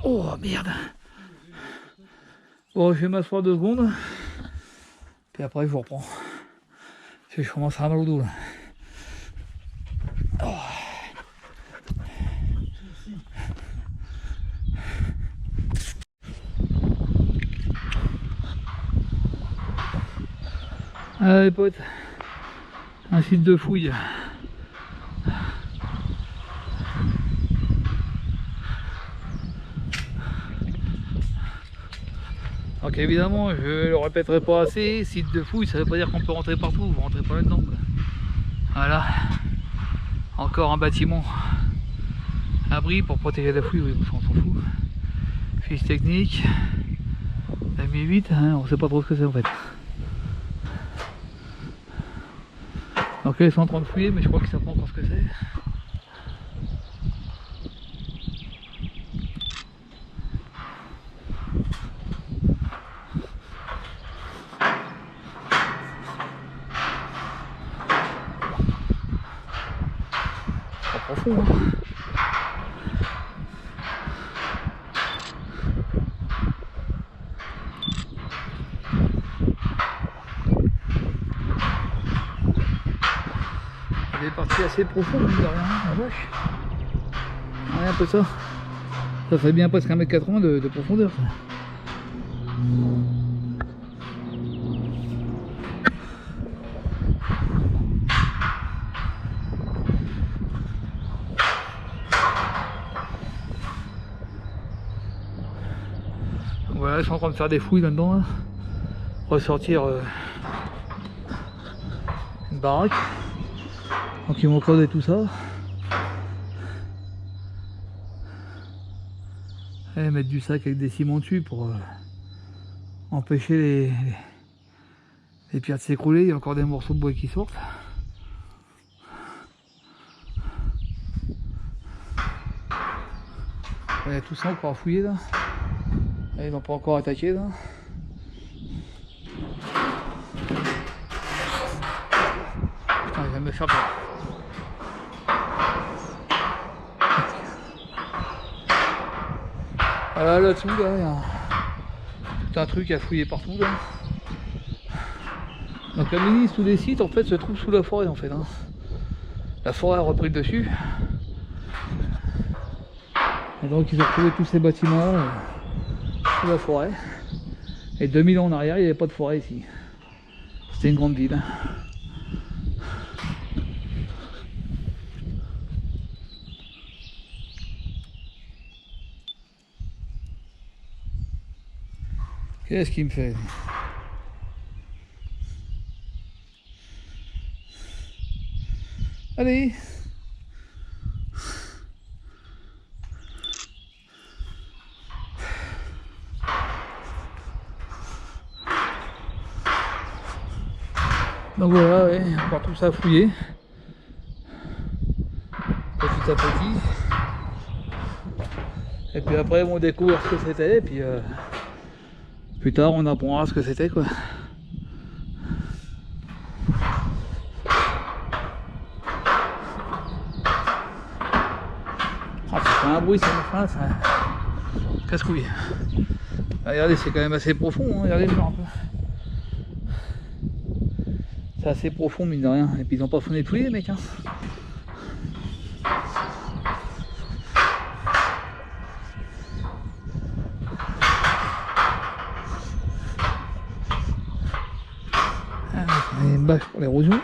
Oh merde. Bon, je vais m'asseoir 2 secondes. Puis après je vous reprends. Je commence à avoir mal au dos là. Oh. Allez potes, un site de fouille. Donc évidemment, je le répéterai pas assez, site de fouille, ça veut pas dire qu'on peut rentrer partout, vous rentrez pas là-dedans. Voilà, encore un bâtiment abri pour protéger la fouille, oui, on s'en fout. Fiche technique, la Mi-8, hein, on sait pas trop ce que c'est en fait. Donc là ils sont en train de fouiller, mais je crois qu'ils savent pas encore ce que c'est. Pas profond, hein. Elle est partie assez profonde, mine de rien, la vache. Ouais, un peu ça. Ça fait bien presque 1,80 m de profondeur. Ça. Donc voilà, ils sont en train de faire des fouilles là-dedans. Là. Ressortir une baraque. Donc ils vont creuser tout ça. Et mettre du sac avec des ciments dessus pour empêcher les pierres de s'écrouler. Il y a encore des morceaux de bois qui sortent. Il y a tout ça encore à fouiller là. Et ils n'ont pas encore attaqué là. Putain, il va me faire peur. Voilà, là-dessous, là, il y a tout un truc à fouiller partout là. Donc la ministre tous les sites en fait se trouve sous la forêt en fait. Hein. La forêt a repris le dessus. Et donc ils ont retrouvé tous ces bâtiments là, sous la forêt. Et 2000 ans en arrière, il n'y avait pas de forêt ici. C'était une grande ville. Qu'est-ce qu'il me fait? Allez! Donc voilà, ouais, encore tout ça à fouiller. Petit à petit. Et puis après, on découvre ce que c'était, et puis plus tard, on apprendra ce que c'était, quoi. Ah, ça fait un bruit, ça me fait ça. Casse-couille. Regardez, c'est quand même assez profond, hein. Regardez le genre un peu. C'est assez profond, mine de rien. Et puis ils n'ont pas fouillé tous les mecs, hein. Ah, une bâche pour l'érosion.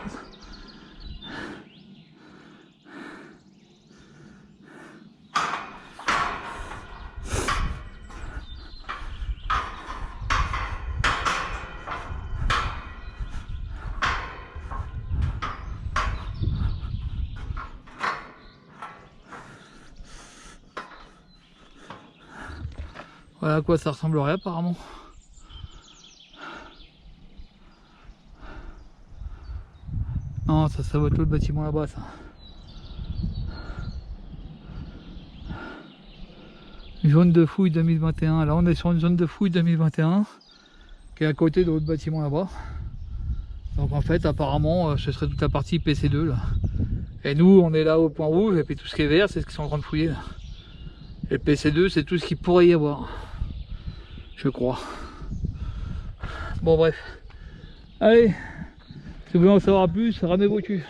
Voilà à quoi ça ressemblerait apparemment. Non, ça va être l'autre bâtiment là-bas, ça. Zone de fouille 2021. Là, on est sur une zone de fouille 2021 qui est à côté de l'autre bâtiment là-bas. Donc en fait, apparemment, ce serait toute la partie PC2 là. Et nous, on est là au point rouge et puis tout ce qui est vert, c'est ce qu'ils sont en train de fouiller là. Et le PC2 c'est tout ce qu'il pourrait y avoir. Je crois. Bon bref. Allez, si vous voulez en savoir plus, ramez vos culs.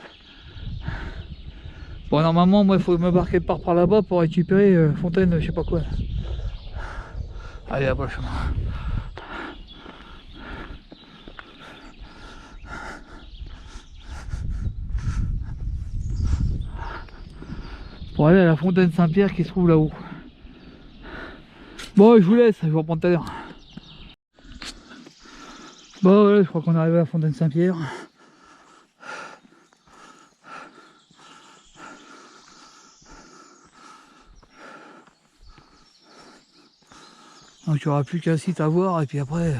Bon normalement moi il faut m'embarquer par là-bas pour récupérer Fontaine, je sais pas quoi. Allez à prochaine. Pour aller à la Fontaine Saint-Pierre qui se trouve là-haut. Bon je vous laisse, je vous reprends tout à l'heure. Bon voilà, je crois qu'on arrive à la Fontaine Saint-Pierre. Donc il n'y aura plus qu'un site à voir et puis après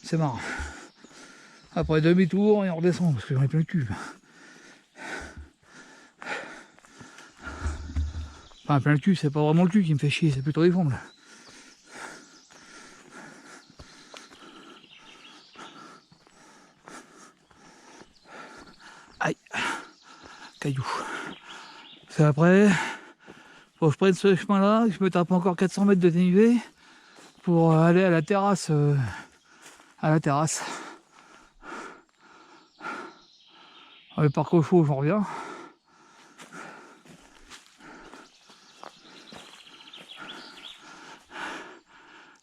c'est marrant. Après demi-tour et on redescend parce que j'en ai plein le cul. Enfin plein le cul, c'est pas vraiment le cul qui me fait chier, c'est plutôt les jambes là. Aïe, caillou. C'est après, faut que je prenne ce chemin là, je me tape encore 400 mètres de dénivelé pour aller à la terrasse. Le parc au chaud, j'en reviens.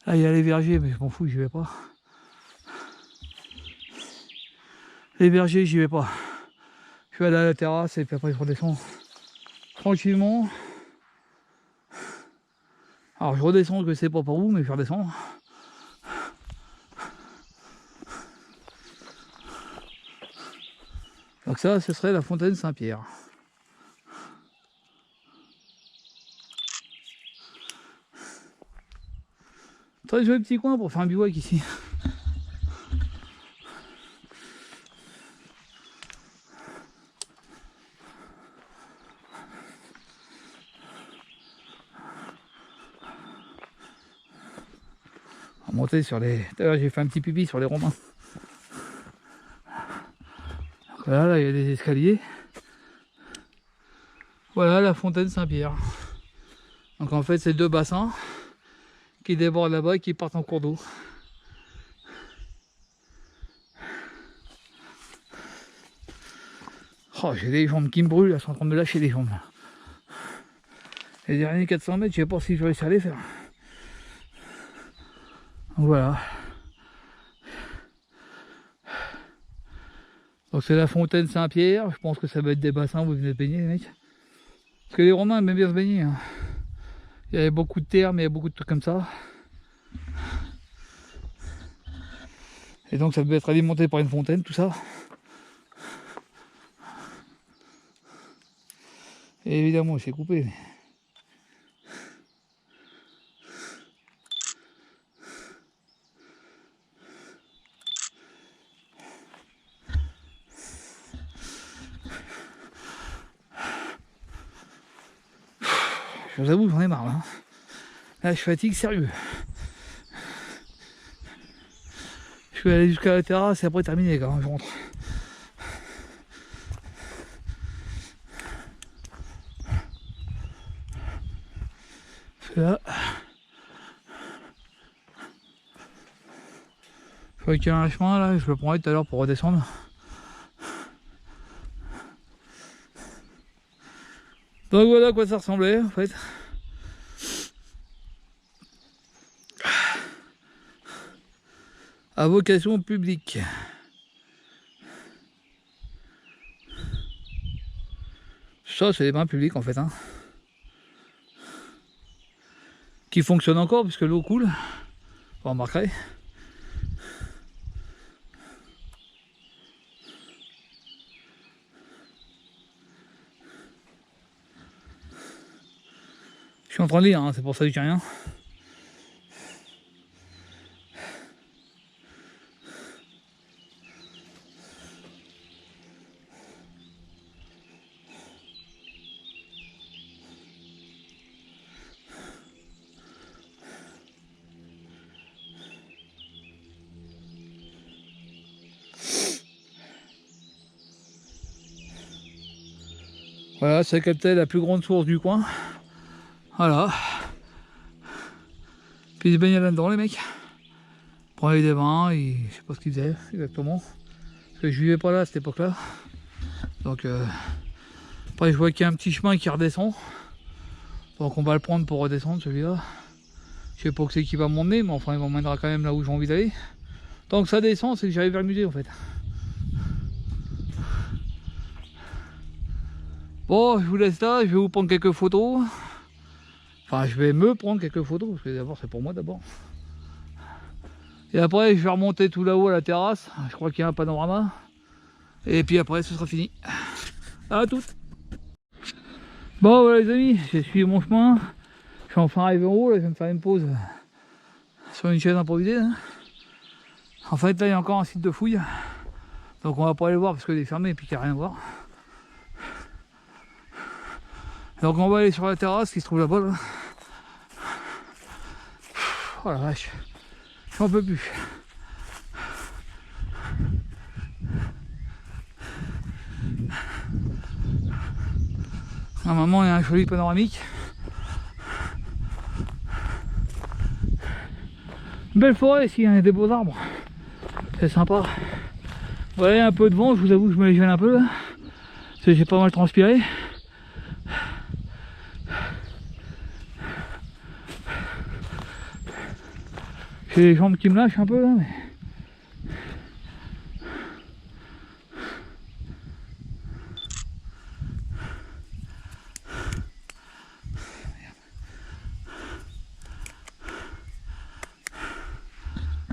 Là il y a les vergers, mais je m'en fous, j'y vais pas. Les vergers, j'y vais pas. Je vais aller à la terrasse et puis après je redescends tranquillement. Alors je redescends, je sais pas par où, mais je redescends. Donc ça, ce serait la Fontaine Saint-Pierre. Très joli petit coin pour faire un bivouac ici. On va monter sur les... D'ailleurs j'ai fait un petit pipi sur les Romains. Donc là il y a des escaliers. Voilà la Fontaine Saint-Pierre. Donc en fait c'est deux bassins qui débordent là-bas et qui partent en cours d'eau. Oh, j'ai des jambes qui me brûlent, elles sont en train de me lâcher les jambes. Les derniers 400 mètres, je sais pas si je vais réussir à les faire. Donc voilà. Donc c'est la Fontaine Saint-Pierre, je pense que ça va être des bassins où vous venez de baigner les mecs. Parce que les Romains aimaient bien se baigner. Hein. Il y avait beaucoup de terre, mais il y a beaucoup de trucs comme ça. Et donc ça devait être alimenté par une fontaine, tout ça. Et évidemment, c'est coupé. Je vous avoue, j'en ai marre là. Là, je fatigue sérieux. Je vais aller jusqu'à la terrasse et après terminer quand je rentre. Parce que là, je vois qu'il y a un chemin là, je le prendrai tout à l'heure pour redescendre. Donc voilà à quoi ça ressemblait en fait. À vocation publique. Ça c'est des bains publics en fait. Hein. Qui fonctionnent encore puisque l'eau coule. Vous remarquerez. Je suis en train de lire, hein, c'est pour ça que je dis rien. Voilà, ça captait la plus grande source du coin. Voilà. Puis ils se baignaient là-dedans les mecs. Ils prenaient des bains, je sais pas ce qu'ils faisaient exactement. Parce que je vivais pas là à cette époque-là. Donc après je vois qu'il y a un petit chemin qui redescend. Donc on va le prendre pour redescendre celui-là. Je sais pas que c'est qui va m'emmener, mais enfin il m'emmènera quand même là où j'ai envie d'aller. Tant que ça descend, c'est que j'arrive vers le musée en fait. Bon, je vous laisse là, je vais vous prendre quelques photos. Enfin, je vais me prendre quelques photos, parce que d'abord c'est pour moi d'abord. Et après, je vais remonter tout là-haut à la terrasse. Je crois qu'il y a un panorama. Et puis après, ce sera fini. À toutes. Bon, voilà les amis, j'ai suivi mon chemin. Je suis enfin arrivé en haut, là, je vais me faire une pause sur une chaise improvisée. Hein. En fait, là, il y a encore un site de fouille. Donc on va pas aller voir parce qu'il est fermé et puis qu'il n'y a rien à voir. Donc on va aller sur la terrasse qui se trouve là-bas. Là. Oh la vache, j'en peux plus. Normalement il y a un joli panoramique. Une belle forêt ici, hein, il y a des beaux arbres. C'est sympa. Ouais, un peu de vent, je vous avoue que je me les gêne un peu. Là, parce que j'ai pas mal transpiré. J'ai les jambes qui me lâchent un peu là. Mais...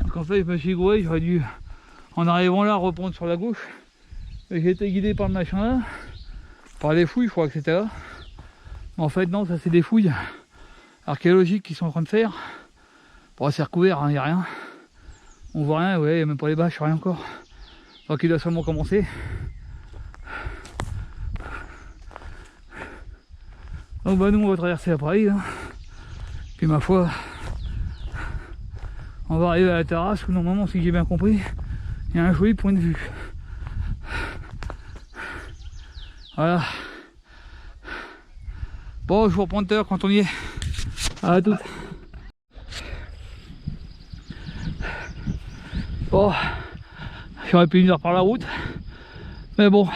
donc en fait je me suis gouré, j'aurais dû en arrivant là reprendre sur la gauche. Mais j'ai été guidé par le machin là. Par des fouilles je crois que c'était là. Mais en fait non, ça c'est des fouilles archéologiques qu'ils sont en train de faire. Bon, c'est recouvert, il n'y a rien. On voit rien, ouais, il n'y a même pas les bâches, rien encore. Donc il doit seulement commencer. Donc bah nous on va traverser la prairie là. Puis ma foi, on va arriver à la terrasse où normalement, si j'ai bien compris, il y a un joli point de vue. Voilà. Bon, je vous reprends tout à l'heure quand on y est. À toutes. Bon, j'aurais pu venir par la route, mais bon.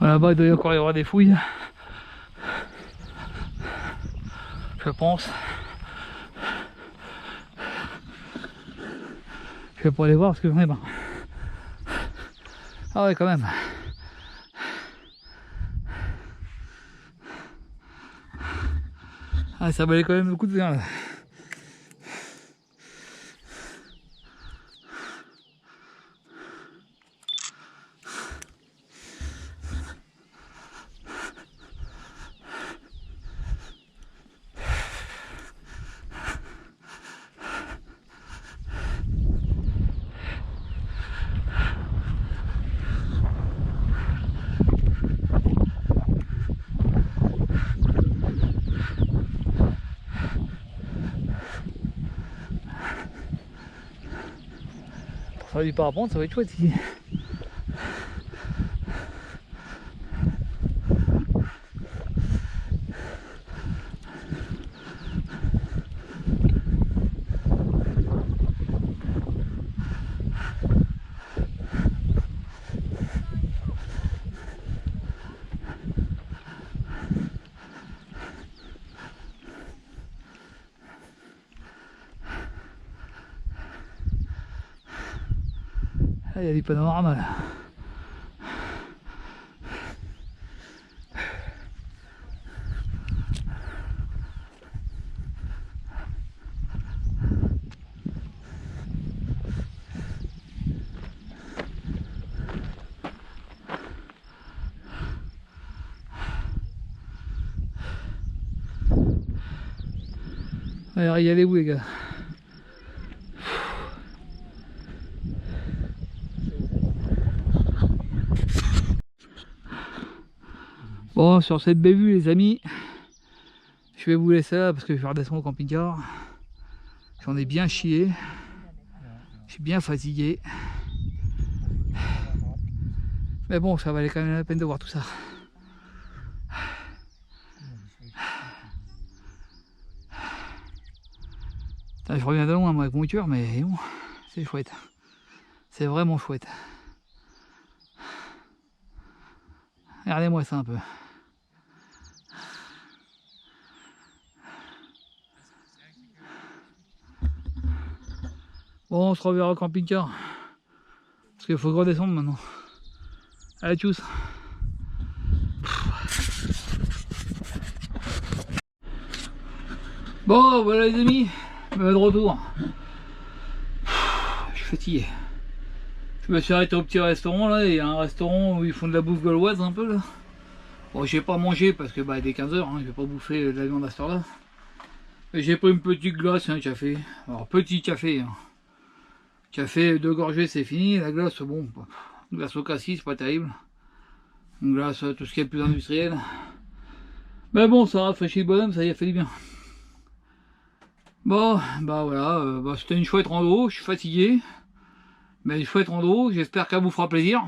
Là-bas, il doit y encore y avoir des fouilles. Je pense. Je vais pas aller voir parce que j'en ai marre. Ah ouais, quand même. Ah, ça valait quand même le coup de venir là. Pour faire du parapente, ça va être chouette ici. Là, il y a du panorama là. Alors, y allez où les gars? Bon, sur cette belle vue les amis, je vais vous laisser là parce que je vais redescendre au camping-car. J'en ai bien chié. suis bien fatigué. Mais bon, ça valait quand même la peine de voir tout ça. Putain, je reviens de loin moi avec mon voiture, mais bon, c'est chouette. C'est vraiment chouette. Regardez-moi ça un peu. Bon, on se reverra au camping-car. Parce qu'il faut redescendre maintenant. Allez, tchuss. Bon, voilà les amis, de retour. Je suis fatigué. Je me suis arrêté au petit restaurant là, il y a un restaurant où ils font de la bouffe gauloise un peu là. Bon, j'ai pas mangé parce que bah, dès 15h, hein, je vais pas bouffer de la viande à cette heure-là. J'ai pris une petite glace et un café. Alors, petit café. Hein. Café, 2 gorgées, c'est fini. La glace, bon, glace au cassis, c'est pas terrible. Une glace, tout ce qui est plus industriel. Mais bon, ça rafraîchit le bonhomme, ça y a fait du bien. Bon, bah voilà, c'était une chouette rando, je suis fatigué. Mais une chouette rando, j'espère qu'elle vous fera plaisir.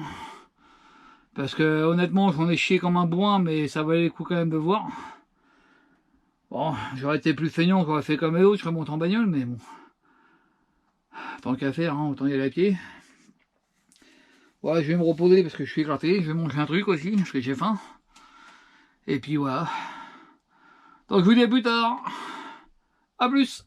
Parce que honnêtement, j'en ai chié comme un bourrin, mais ça valait le coup quand même de voir. Bon, j'aurais été plus feignant, j'aurais fait comme les autres, je serais monté en bagnole, mais bon. Tant qu'à faire, hein, autant y aller à pied. Ouais, je vais me reposer parce que je suis éclaté, je vais manger un truc aussi, parce que j'ai faim. Et puis voilà. Donc je vous dis à plus tard. A plus.